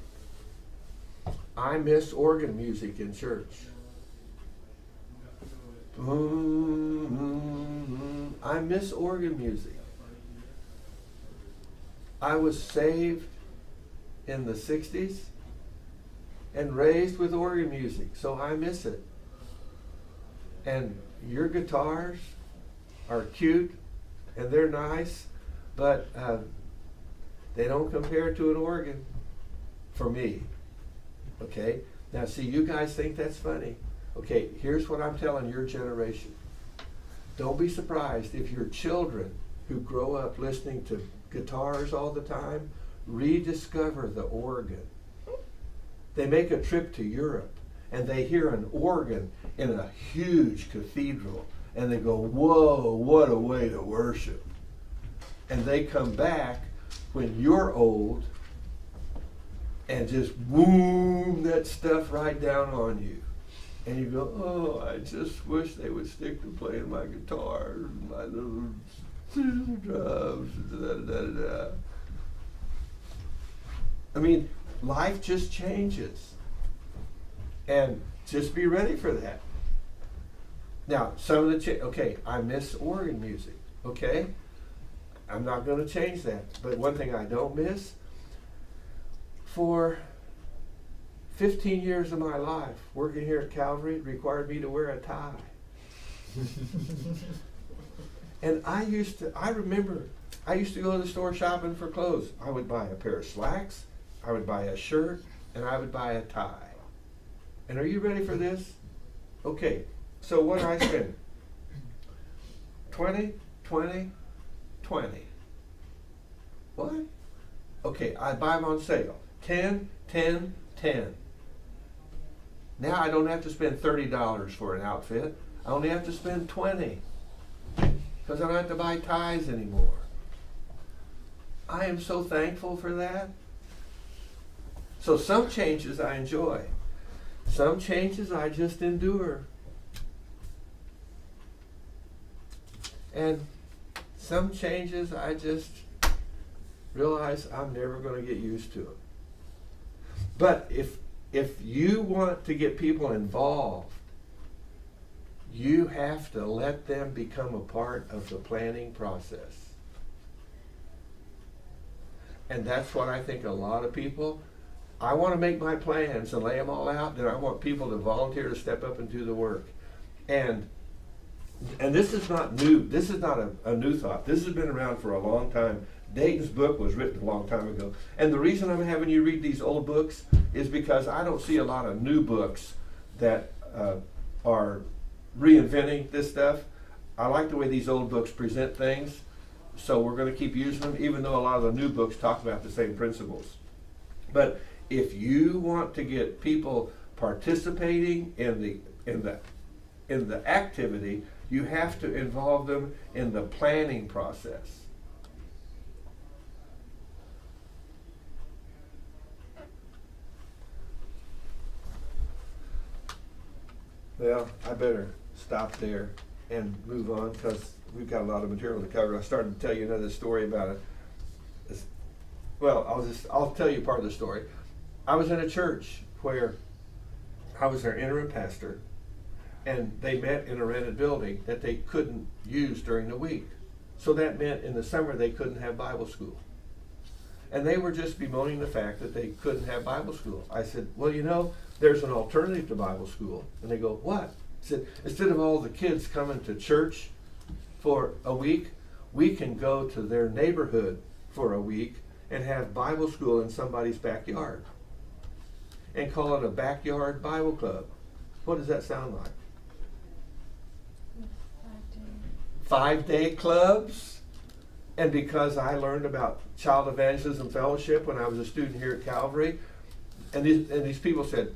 I miss organ music in church. I miss organ music. I was saved in the 60s and raised with organ music, so I miss it. And your guitars are cute and they're nice, but they don't compare to an organ for me. Okay? Now see, you guys think that's funny. Okay, here's what I'm telling your generation. Don't be surprised if your children who grow up listening to guitars all the time rediscover the organ. They make a trip to Europe and they hear an organ in a huge cathedral and they go, whoa, what a way to worship. And they come back when you're old and just boom that stuff right down on you. And you go, oh, I just wish they would stick to playing my guitar, my little drums, da-da-da-da-da. I mean, life just changes. And just be ready for that. Now, some of the, okay, I miss organ music, okay? I'm not going to change that. But one thing I don't miss, for 15 years of my life working here at Calvary required me to wear a tie. And I used to go to the store shopping for clothes. I would buy a pair of slacks, I would buy a shirt, and I would buy a tie. And are you ready for this? Okay, so what do I spend? 20, 20, 20. What? Okay, I buy them on sale. 10, 10, 10. Now I don't have to spend $30 for an outfit. I only have to spend 20 because I don't have to buy ties anymore. I am so thankful for that. So some changes I enjoy. Some changes I just endure. And some changes I just realize I'm never going to get used to them. But if you want to get people involved, you have to let them become a part of the planning process. And that's what I think a lot of people, I want to make my plans and lay them all out, then I want people to volunteer to step up and do the work. And this is not new, this is not a new thought. This has been around for a long time. Dayton's book was written a long time ago. And the reason I'm having you read these old books is because I don't see a lot of new books that are reinventing this stuff. I like the way these old books present things, so we're going to keep using them, even though a lot of the new books talk about the same principles. But if you want to get people participating in the activity, you have to involve them in the planning process. Well, I better stop there and move on because we've got a lot of material to cover. I started to tell you another story about it. Well, I'll tell you part of the story. I was in a church where I was their interim pastor, and they met in a rented building that they couldn't use during the week. So that meant in the summer they couldn't have Bible school. And they were just bemoaning the fact that they couldn't have Bible school. I said, well, you know, there's an alternative to Bible school. And they go, what? I said, instead of all the kids coming to church for a week, we can go to their neighborhood for a week and have Bible school in somebody's backyard and call it a backyard Bible club. What does that sound like? 5-day clubs. And because I learned about child evangelism fellowship when I was a student here at Calvary, and these people said,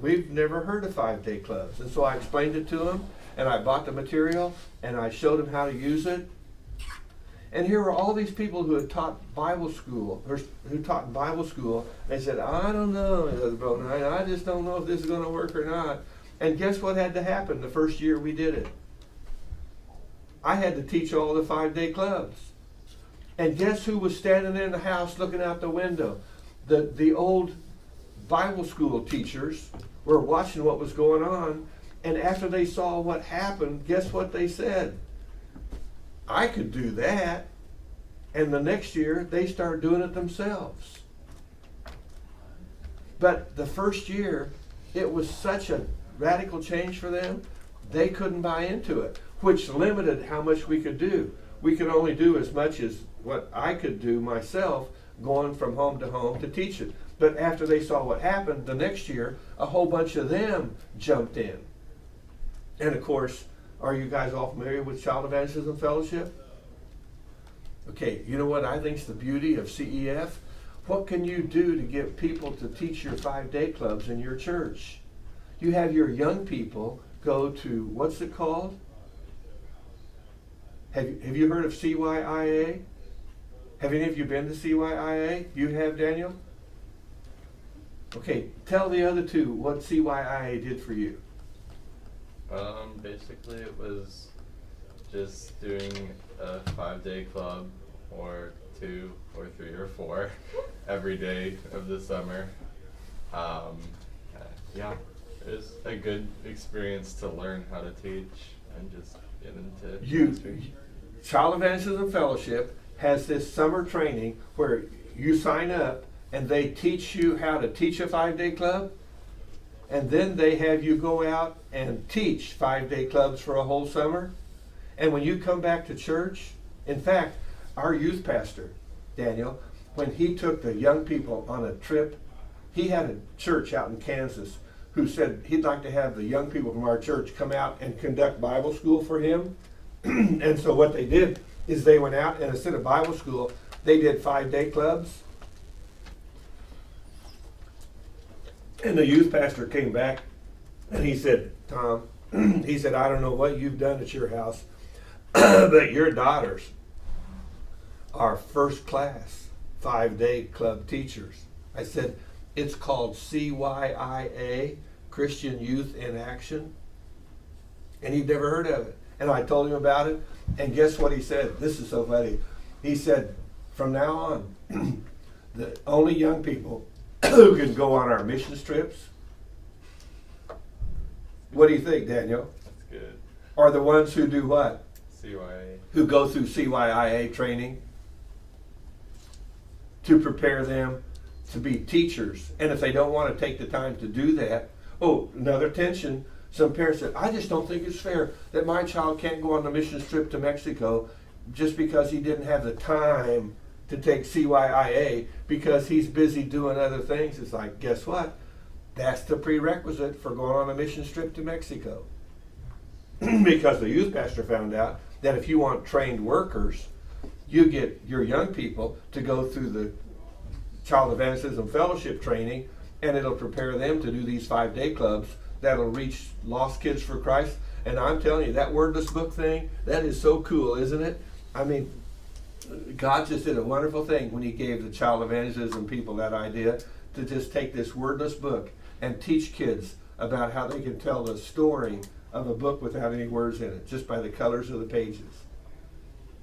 we've never heard of 5-day clubs. And so I explained it to them, and I bought the material, and I showed them how to use it. And here were all these people who had taught Bible school, or who taught in Bible school. They said, I don't know, Brother Knight, I just don't know if this is going to work or not. And guess what had to happen the first year we did it? I had to teach all the 5-day clubs. And guess who was standing in the house looking out the window? The old Bible school teachers were watching what was going on. And after they saw what happened, guess what they said? I could do that. And the next year, they started doing it themselves. But the first year, it was such a radical change for them, they couldn't buy into it, which limited how much we could do. We could only do as much as what I could do myself, going from home to home to teach it. But after they saw what happened the next year, a whole bunch of them jumped in. And of course, are you guys all familiar with Child Evangelism Fellowship? Okay, you know what I think is the beauty of CEF? What can you do to get people to teach your 5-day clubs in your church? You have your young people go to, what's it called? Have you heard of CYIA? Have any of you been to CYIA? You have, Daniel? Okay, tell the other two what CYIA did for you. Basically it was just doing a 5-day club, or 2 or 3 or 4 every day of the summer. Yeah, it was a good experience to learn how to teach and just get into ministry. Child Evangelism Fellowship has this summer training where you sign up and they teach you how to teach a 5-day club, and then they have you go out and teach 5-day clubs for a whole summer. And when you come back to church, in fact, our youth pastor, Daniel, when he took the young people on a trip, he had a church out in Kansas who said he'd like to have the young people from our church come out and conduct Bible school for him. And so what they did is they went out, and instead of Bible school, they did 5-day clubs. And the youth pastor came back and he said, Tom, he said, I don't know what you've done at your house, but your daughters are first class 5-day club teachers. I said, it's called CYIA, Christian Youth in Action. And he'd never heard of it. And I told him about it. And guess what he said? This is so funny. He said, from now on, the only young people who can go on our missions trips, what do you think, Daniel? That's good. Are the ones who do what? CYA. Who go through CYIA training to prepare them to be teachers. And if they don't want to take the time to do that, oh, another tension. Some parents said, I just don't think it's fair that my child can't go on a missions trip to Mexico just because he didn't have the time to take CYIA because he's busy doing other things. It's like, guess what? That's the prerequisite for going on a missions trip to Mexico. Because the youth pastor found out that if you want trained workers, you get your young people to go through the Child Evangelism Fellowship training, and it'll prepare them to do these 5-day clubs that'll reach lost kids for Christ. And I'm telling you, that wordless book thing, that is so cool, isn't it? I mean, God just did a wonderful thing when he gave the child evangelism people that idea to just take this wordless book and teach kids about how they can tell the story of a book without any words in it, just by the colors of the pages.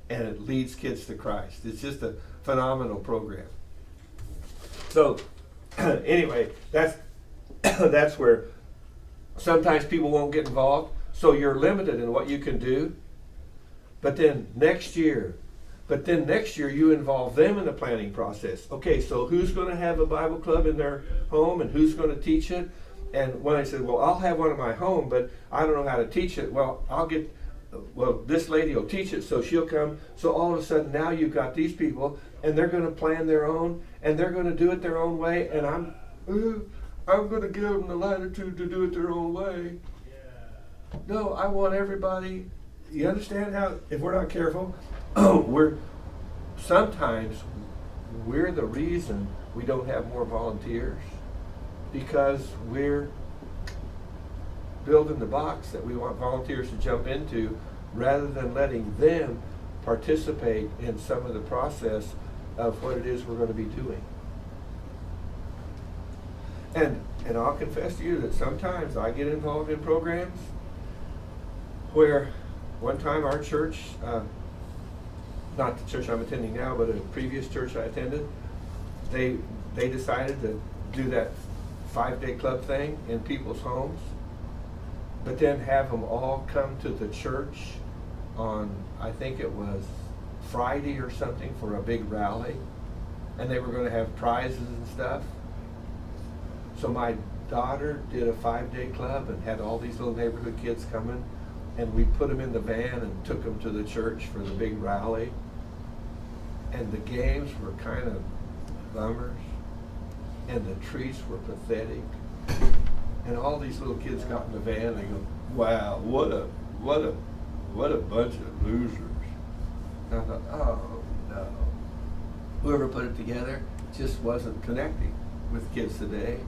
And it leads kids to Christ. It's just a phenomenal program. So, anyway, that's where sometimes people won't get involved. So you're limited in what you can do. But then next year you involve them in the planning process. Okay, so who's going to have a Bible club in their home and who's going to teach it? And when I said, well, I'll have one in my home, but I don't know how to teach it. Well, this lady will teach it, so she'll come. So all of a sudden now you've got these people, and they're going to plan their own, and they're going to do it their own way, and I'm going to give them the latitude to do it their own way. No, I want everybody. You understand how, if we're not careful, sometimes we're the reason we don't have more volunteers, because we're building the box that we want volunteers to jump into rather than letting them participate in some of the process of what it is we're going to be doing. And I'll confess to you that sometimes I get involved in programs where one time our church, not the church I'm attending now, but a previous church I attended, they decided to do that 5-day club thing in people's homes, but then have them all come to the church on, I think it was Friday or something, for a big rally, and they were going to have prizes and stuff. So my daughter did a 5-day club and had all these little neighborhood kids coming, and we put them in the van and took them to the church for the big rally. And the games were kind of bummers, and the treats were pathetic. And all these little kids got in the van and they go, "Wow, what a bunch of losers." And I thought, oh no. Whoever put it together just wasn't connecting with kids today.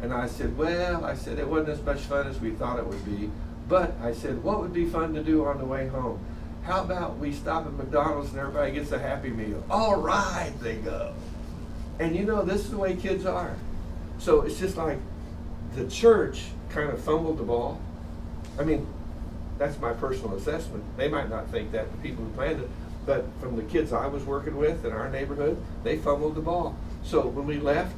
And I said, well, it wasn't as much fun as we thought it would be. But I said, what would be fun to do on the way home? How about we stop at McDonald's and everybody gets a Happy Meal? All right, they go. And you know, this is the way kids are. So it's just like the church kind of fumbled the ball. I mean, that's my personal assessment. They might not think that, the people who planned it, but from the kids I was working with in our neighborhood, they fumbled the ball. So when we left,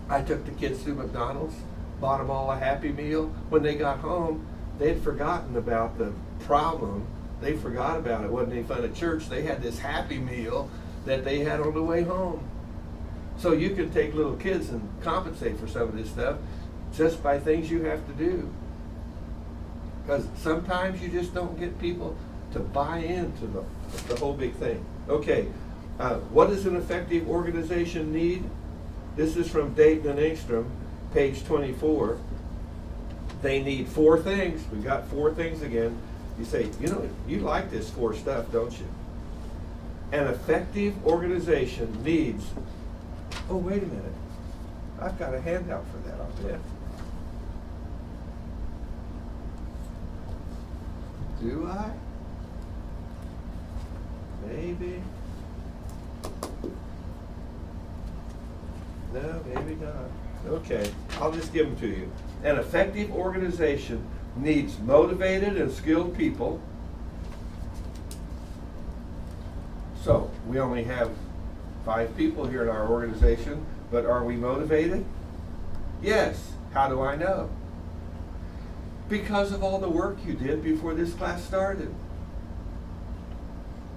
I took the kids to McDonald's, bought them all a Happy Meal. When they got home, they'd forgotten about the problem. They forgot about it. It wasn't any fun at church. They had this Happy Meal that they had on the way home. So you can take little kids and compensate for some of this stuff just by things you have to do. Because sometimes you just don't get people to buy into the whole big thing. Okay, what does an effective organization need? This is from Dayton and Engstrom, page 24. They need 4 things. We got 4 things again. You say, you know, you like this 4 stuff, don't you? An effective organization needs, oh, wait a minute. I've got a handout for that, I'll bet. Do I? Maybe. No, maybe not. Okay, I'll just give them to you. An effective organization needs motivated and skilled people. So, we only have 5 people here in our organization, but are we motivated? Yes. How do I know? Because of all the work you did before this class started.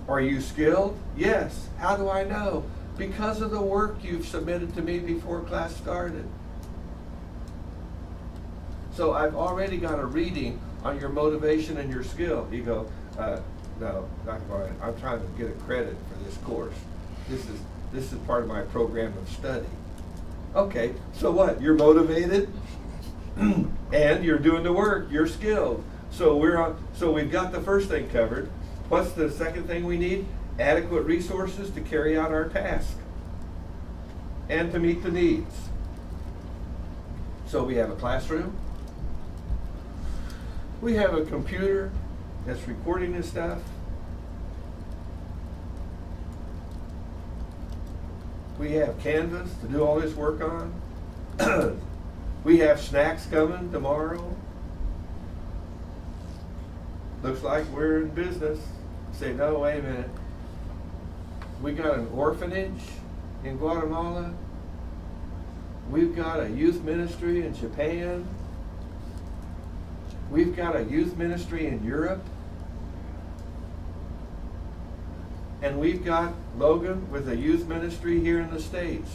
Are you skilled? Yes. How do I know? Because of the work you've submitted to me before class started. So I've already got a reading on your motivation and your skill. You go, no, not going. I'm trying to get a credit for this course. This is part of my program of study. Okay, so what? You're motivated and you're doing the work. You're skilled. So we've got the first thing covered. What's the second thing we need? Adequate resources to carry out our task and to meet the needs. So we have a classroom. We have a computer that's recording this stuff. We have Canvas to do all this work on. We have snacks coming tomorrow. Looks like we're in business. Say, no, wait a minute. We got an orphanage in Guatemala. We've got a youth ministry in Japan. We've got a youth ministry in Europe. And we've got Logan with a youth ministry here in the States.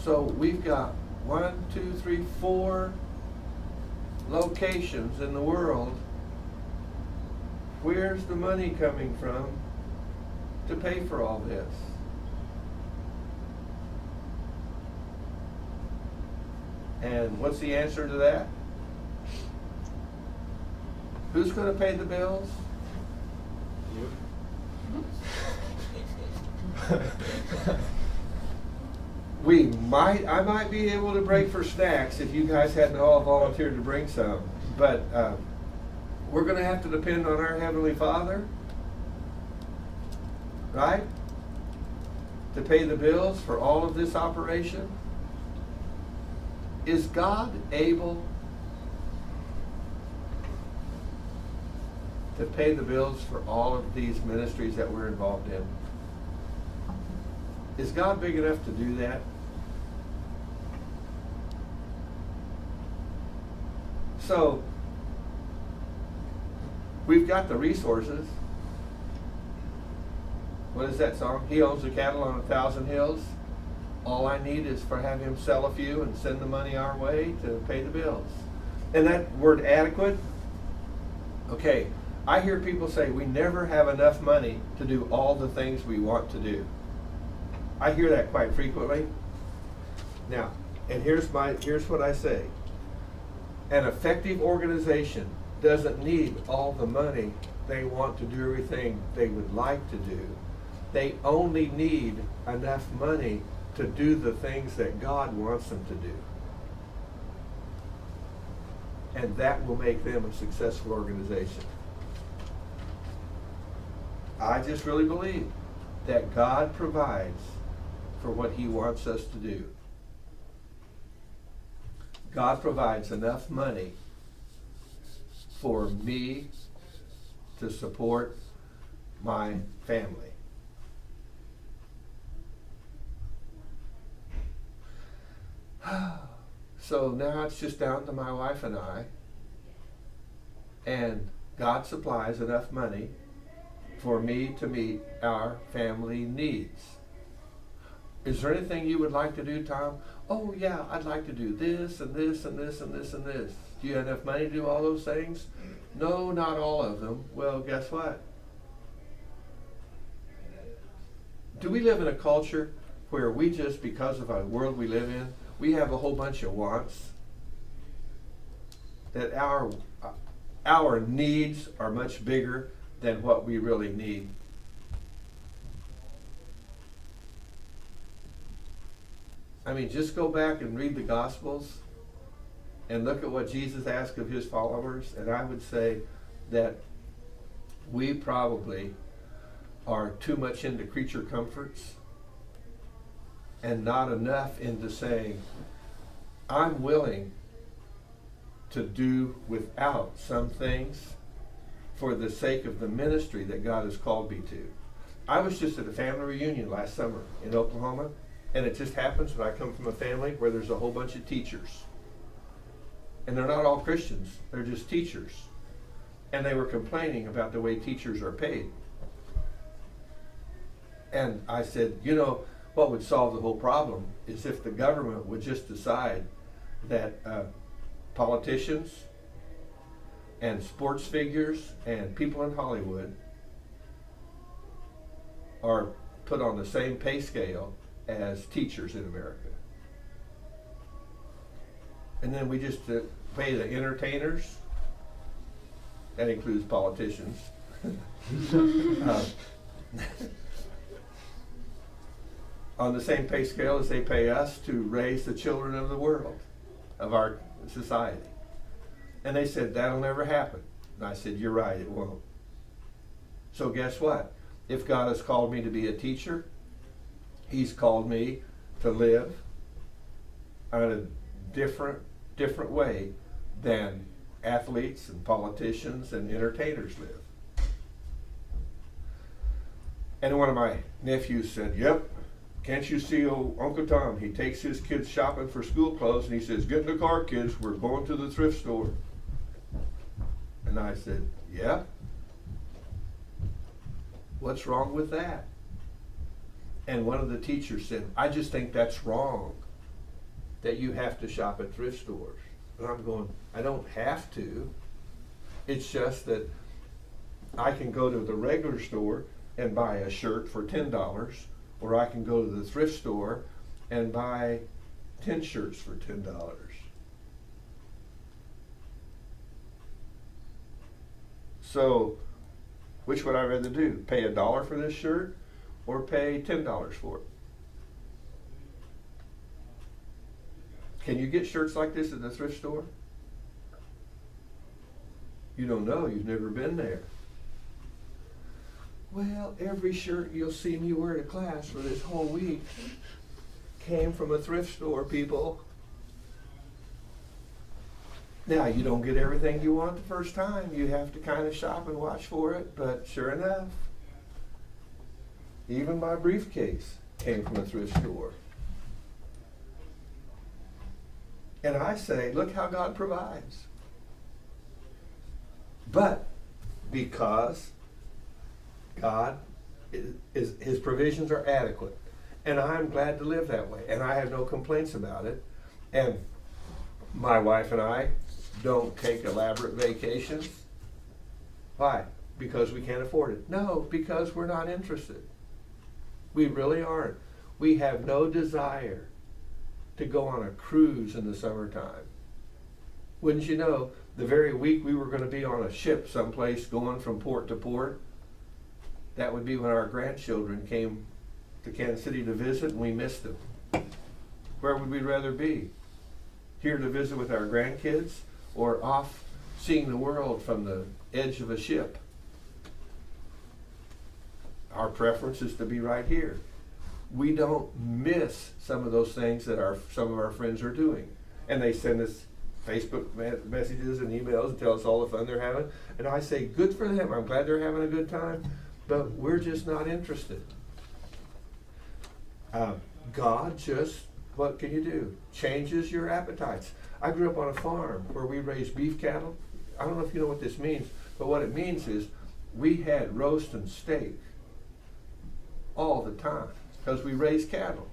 So we've got 1, 2, 3, 4 locations in the world. Where's the money coming from to pay for all this? And what's the answer to that? Who's going to pay the bills? You? I might be able to break for snacks if you guys hadn't all volunteered to bring some, but we're going to have to depend on our Heavenly Father right? To pay the bills for all of this operation? Is God able to pay the bills for all of these ministries that we're involved in? Is God big enough to do that? So, we've got the resources. What is that song? He owns the cattle on 1,000 hills. All I need is for have him sell a few and send the money our way to pay the bills. And that word adequate, okay, I hear people say we never have enough money to do all the things we want to do. I hear that quite frequently. Now, and here's what I say. An effective organization doesn't need all the money they want to do everything they would like to do. They only need enough money to do the things that God wants them to do. And that will make them a successful organization. I just really believe that God provides for what He wants us to do. God provides enough money for me to support my family. So now it's just down to my wife and I, and God supplies enough money for me to meet our family needs. Is there anything you would like to do, Tom? Oh yeah, I'd like to do this and this and this and this and this. Do you have enough money to do all those things? No, not all of them. Well, guess what? Do we live in a culture where we just, because of the world we live in, we have a whole bunch of wants? That our needs are much bigger than what we really need. I mean, just go back and read the Gospels and look at what Jesus asked of His followers, and I would say that we probably are too much into creature comforts and not enough into saying, I'm willing to do without some things for the sake of the ministry that God has called me to. I was just at a family reunion last summer in Oklahoma, and it just happens that I come from a family where there's a whole bunch of teachers. And they're not all Christians, they're just teachers. And they were complaining about the way teachers are paid. And I said, you know, what would solve the whole problem is if the government would just decide that politicians and sports figures and people in Hollywood are put on the same pay scale as teachers in America. And then we just pay the entertainers, that includes politicians, on the same pay scale as they pay us to raise the children of the world, of our society. And they said, that'll never happen. And I said, you're right, it won't. So guess what? If God has called me to be a teacher, He's called me to live in a different way than athletes and politicians and entertainers live. And one of my nephews said, yep, can't you see old Uncle Tom? He takes his kids shopping for school clothes and he says, get in the car, kids, we're going to the thrift store. And I said, yeah. What's wrong with that? And one of the teachers said, I just think that's wrong, that you have to shop at thrift stores. And I'm going, I don't have to. It's just that I can go to the regular store and buy a shirt for $10, or I can go to the thrift store and buy 10 shirts for $10. So, which would I rather do? Pay $1 for this shirt or pay $10 for it? Can you get shirts like this at the thrift store? You don't know, you've never been there. Well, every shirt you'll see me wear to class for this whole week came from a thrift store, people. Now, you don't get everything you want the first time. You have to kind of shop and watch for it, but sure enough, even my briefcase came from a thrift store. And I say, look how God provides. But because God is his provisions are adequate, and I'm glad to live that way, and I have no complaints about it. And my wife and I don't take elaborate vacations. Why? Because we can't afford it? No, because we're not interested. We really aren't. We have no desire to go on a cruise in the summertime. Wouldn't you know, the very week we were going to be on a ship someplace going from port to port, that would be when our grandchildren came to Kansas City to visit, and we missed them. Where would we rather be? Here to visit with our grandkids, or off seeing the world from the edge of a ship? Our preference is to be right here. We don't miss some of those things that some of our friends are doing. And they send us Facebook messages and emails and tell us all the fun they're having. And I say, good for them. I'm glad they're having a good time. But we're just not interested. God just, what can you do? Changes your appetites. I grew up on a farm where we raised beef cattle. I don't know if you know what this means, but what it means is we had roast and steak all the time because we raised cattle.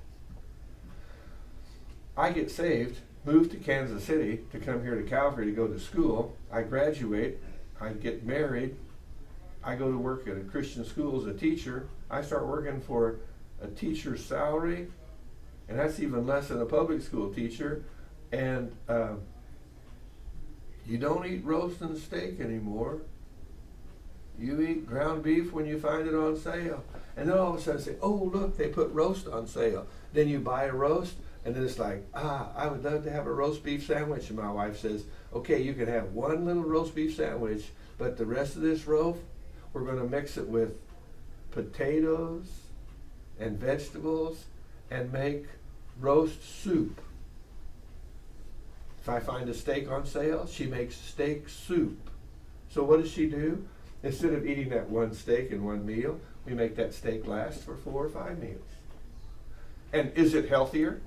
I get saved, move to Kansas City to come here to Calvary to go to school. I graduate, I get married, I go to work at a Christian school as a teacher. I start working for a teacher's salary, and that's even less than a public school teacher. And you don't eat roast and steak anymore. You eat ground beef when you find it on sale. And then all of a sudden say, oh, look, they put roast on sale. Then you buy a roast, and then it's like, I would love to have a roast beef sandwich. And my wife says, okay, you can have one little roast beef sandwich, but the rest of this loaf, we're going to mix it with potatoes and vegetables and make roast soup. If I find a steak on sale, she makes steak soup. So what does she do? Instead of eating that one steak in one meal, we make that steak last for 4 or 5 meals. And is it healthier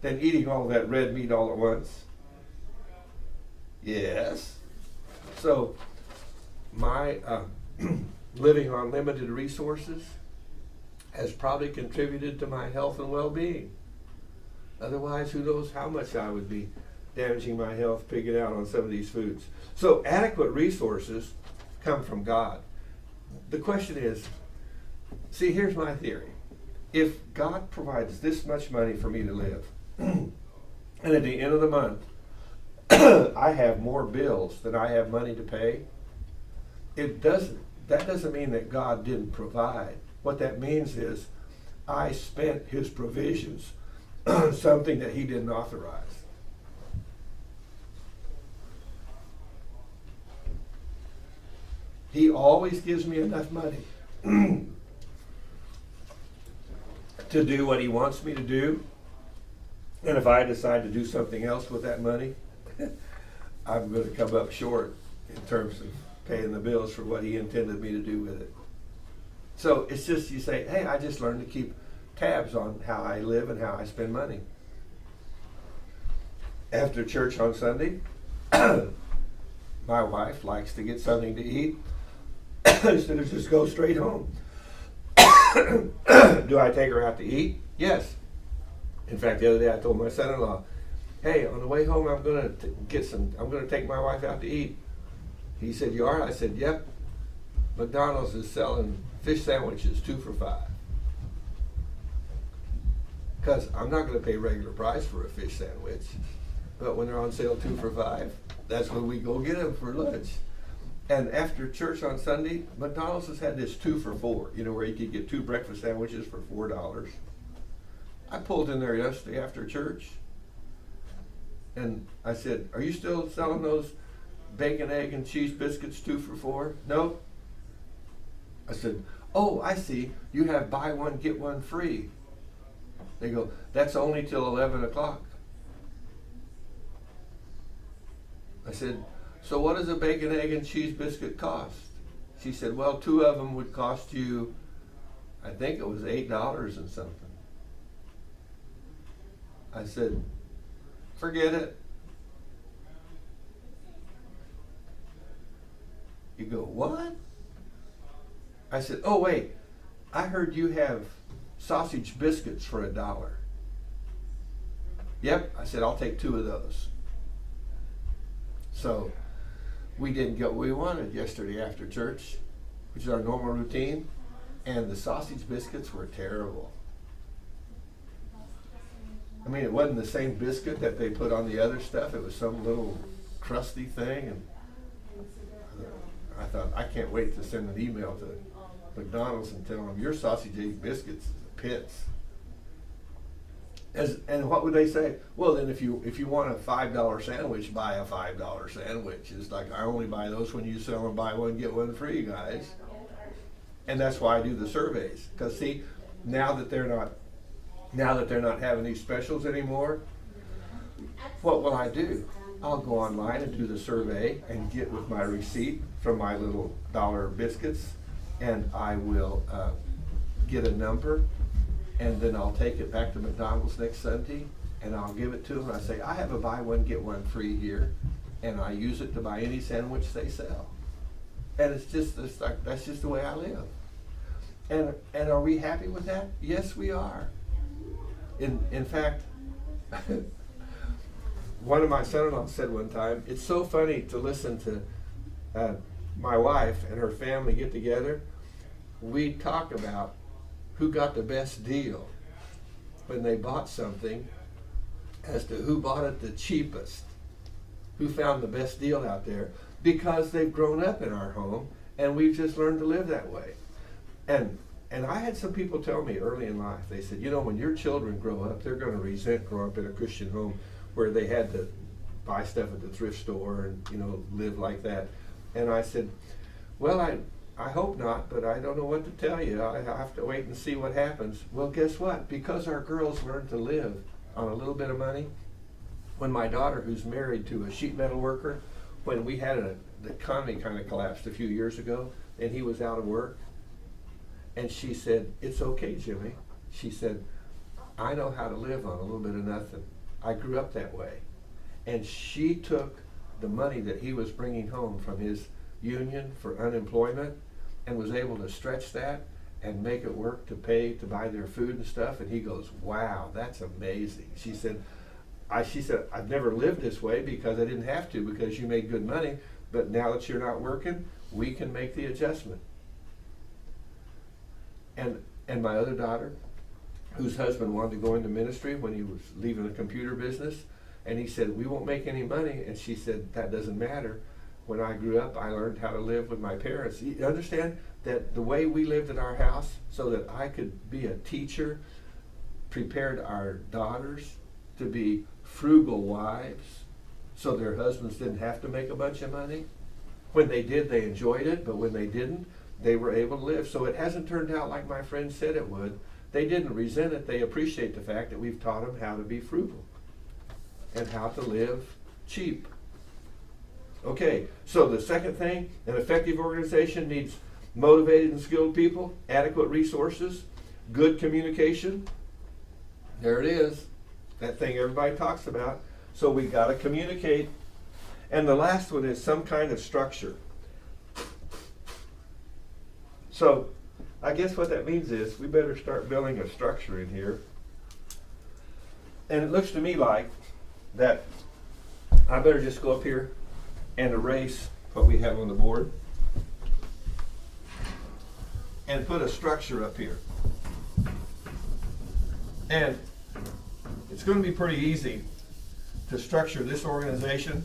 than eating all that red meat all at once? Yes. So my living on limited resources has probably contributed to my health and well-being. Otherwise, who knows how much I would be damaging my health, pigging out on some of these foods. So adequate resources come from God. The question is, see, here's my theory. If God provides this much money for me to live, and at the end of the month, I have more bills than I have money to pay, that doesn't mean that God didn't provide. What that means is I spent his provisions on something that he didn't authorize. He always gives me enough money to do what he wants me to do. And if I decide to do something else with that money, I'm going to come up short in terms of paying the bills for what he intended me to do with it. So it's just, you say, hey, I just learned to keep tabs on how I live and how I spend money. After church on Sunday, my wife likes to get something to eat instead of just go straight home. Do I take her out to eat? Yes. In fact, the other day I told my son-in-law, hey, on the way home I'm going to take my wife out to eat. He said, you are? I said, yep. McDonald's is selling fish sandwiches 2 for $5. Because I'm not going to pay regular price for a fish sandwich. But when they're on sale 2 for $5, that's when we go get them for lunch. And after church on Sunday, McDonald's has had this 2 for $4, where you could get 2 breakfast sandwiches for $4. I pulled in there yesterday after church, and I said, are you still selling those bacon, egg, and cheese biscuits 2 for $4? Nope. I said, oh, I see, you have buy one, get one free. They go, that's only till 11 o'clock. I said, so what does a bacon, egg, and cheese biscuit cost? She said, well, 2 of them would cost you, I think it was $8 and something. I said, forget it. You go, what? I said, oh wait, I heard you have sausage biscuits for $1. Yep, I said, I'll take 2 of those. So we didn't get what we wanted yesterday after church, which is our normal routine, and the sausage biscuits were terrible. I mean, it wasn't the same biscuit that they put on the other stuff. It was some little crusty thing, and I thought, I can't wait to send an email to McDonald's and tell them your sausage egg biscuits is pits. And what would they say? Well, then if you want a $5 sandwich, buy a $5 sandwich. It's like, I only buy those when you sell them buy one get one free, guys. And that's why I do the surveys. Because see, now that they're not having these specials anymore, what will I do? I'll go online and do the survey and get with my receipt from my little dollar biscuits, and I will get a number, and then I'll take it back to McDonald's next Sunday and I'll give it to them. I say, I have a buy one get one free here, and I use it to buy any sandwich they sell. And it's like, that's just the way I live. And are we happy with that? Yes, we are. In fact, one of my son-in-laws said one time, it's so funny to listen to my wife and her family get together. We talk about who got the best deal when they bought something as to who bought it the cheapest, who found the best deal out there, because they've grown up in our home and we've just learned to live that way. And I had some people tell me early in life, they said, you know, when your children grow up, they're going to resent growing up in a Christian home where they had to buy stuff at the thrift store and, you know, live like that. And I said, well, I hope not, but I don't know what to tell you. I have to wait and see what happens. Well, guess what? Because our girls learn to live on a little bit of money, when my daughter, who's married to a sheet metal worker, when we had the economy kind of collapsed a few years ago, and he was out of work, and she said, it's okay, Jimmy. She said, I know how to live on a little bit of nothing. I grew up that way. And she took the money that he was bringing home from his union for unemployment and was able to stretch that and make it work to pay to buy their food and stuff. And he goes, wow, that's amazing. She said, I've never lived this way because I didn't have to, because you made good money, but now that you're not working, we can make the adjustment. And my other daughter, whose husband wanted to go into ministry when he was leaving the computer business, and he said, we won't make any money. And she said, that doesn't matter. When I grew up, I learned how to live with my parents. You understand that the way we lived at our house so that I could be a teacher prepared our daughters to be frugal wives so their husbands didn't have to make a bunch of money. When they did, they enjoyed it, but when they didn't, they were able to live. So it hasn't turned out like my friend said it would. They didn't resent it. They appreciate the fact that we've taught them how to be frugal and how to live cheap. Okay, so the second thing, an effective organization needs motivated and skilled people, adequate resources, good communication. There it is, that thing everybody talks about. So we got to communicate. And the last one is some kind of structure. So I guess what that means is we better start building a structure in here. And it looks to me like that I better just go up here and erase what we have on the board and put a structure up here. And it's going to be pretty easy to structure this organization,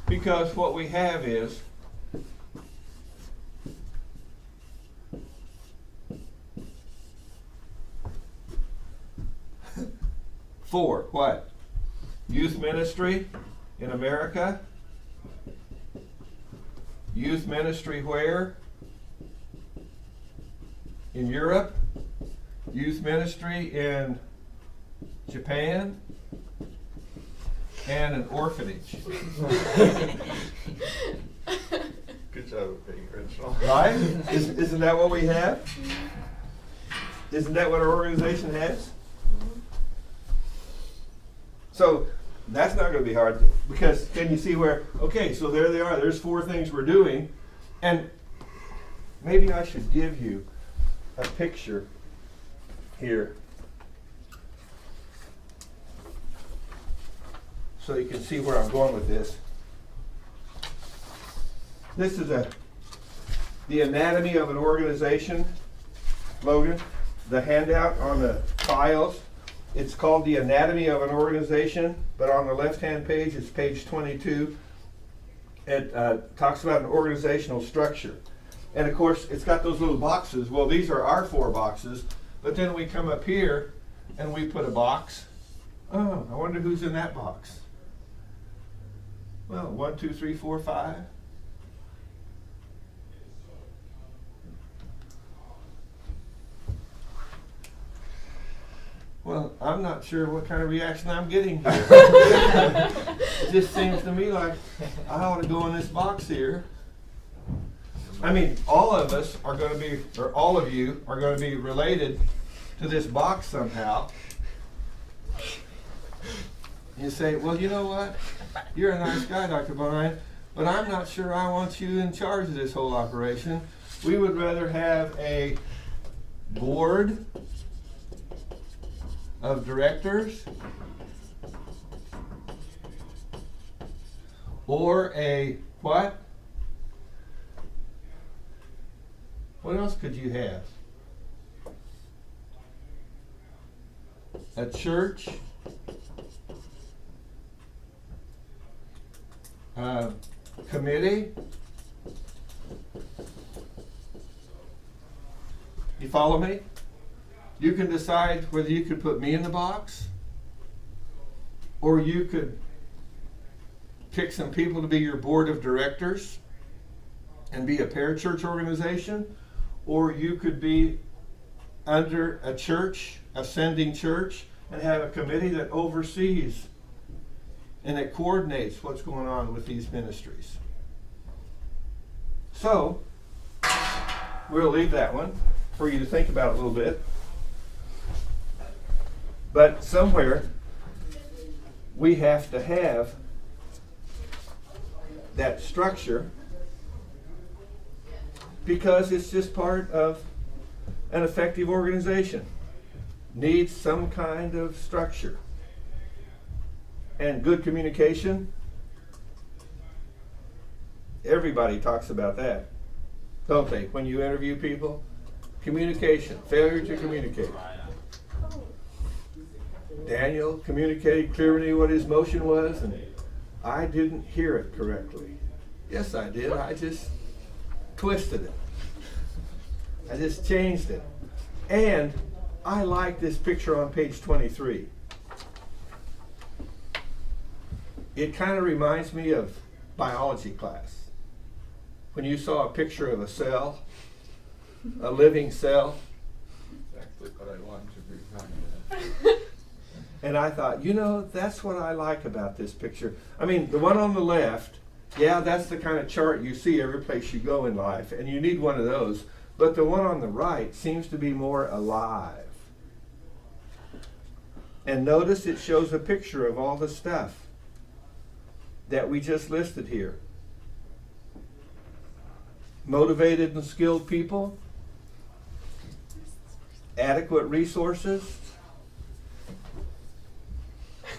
because what we have is for what? Youth ministry in America. Youth ministry where? in Europe, youth ministry in Japan, and an orphanage. Good job of being original. Right? Isn't that what we have? Isn't that what our organization has? So that's not going to be hard, because can you see where, okay, so there they are. There's 4 things we're doing. And maybe I should give you a picture here so you can see where I'm going with this. This is the anatomy of an organization, Logan. The handout on the files, it's called the anatomy of an organization, but on the left-hand page, it's page 22. It talks about an organizational structure. And of course, it's got those little boxes. Well, these are our 4 boxes, but then we come up here and we put a box. Oh, I wonder who's in that box. Well, 1, 2, 3, 4, 5. Well, I'm not sure what kind of reaction I'm getting here. It just seems to me like I ought to go in this box here. I mean, all of us are going to be, or all of you are going to be related to this box somehow. You say, well, you know what? You're a nice guy, Dr. Bonine, but I'm not sure I want you in charge of this whole operation. We would rather have a board of directors or a what? What else could you have? A church, committee. You follow me? You can decide whether you could put me in the box, or you could pick some people to be your board of directors and be a parachurch organization, or you could be under a church, ascending church, and have a committee that oversees and it coordinates what's going on with these ministries. So, we'll leave that one for you to think about a little bit. But somewhere, we have to have that structure, because it's just part of an effective organization. Needs some kind of structure. And good communication, everybody talks about that, don't they? When you interview people, communication, failure to communicate. Daniel communicated clearly what his motion was, and I didn't hear it correctly. Yes, I did. I just twisted it. I just changed it. And I like this picture on page 23. It kind of reminds me of biology class. When you saw a picture of a cell, a living cell. Exactly what I wanted to be. And I thought, you know, that's what I like about this picture. I mean, the one on the left, yeah, that's the kind of chart you see every place you go in life, and you need one of those. But the one on the right seems to be more alive. And notice it shows a picture of all the stuff that we just listed here. Motivated and skilled people, adequate resources,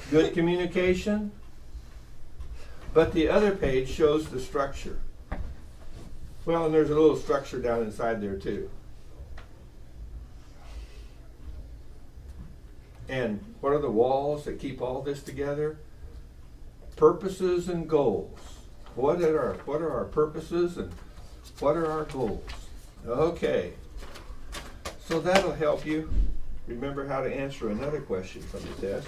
good communication, but the other page shows the structure. Well, and there's a little structure down inside there too. And what are the walls that keep all this together? Purposes and goals. What are our purposes and what are our goals? Okay. So that'll help you remember how to answer another question from the test.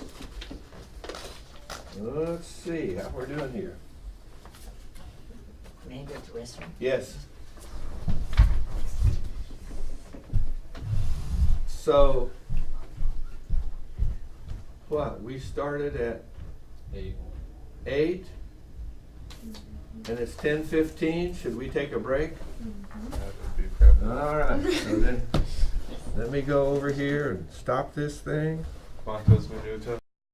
Let's see how we're doing here. May I go to the restroom? Yes. So, what, we started at 8, and it's 10:15, should we take a break? That would be perfect. All right, so then, let me go over here and stop this thing. Quantos minutos?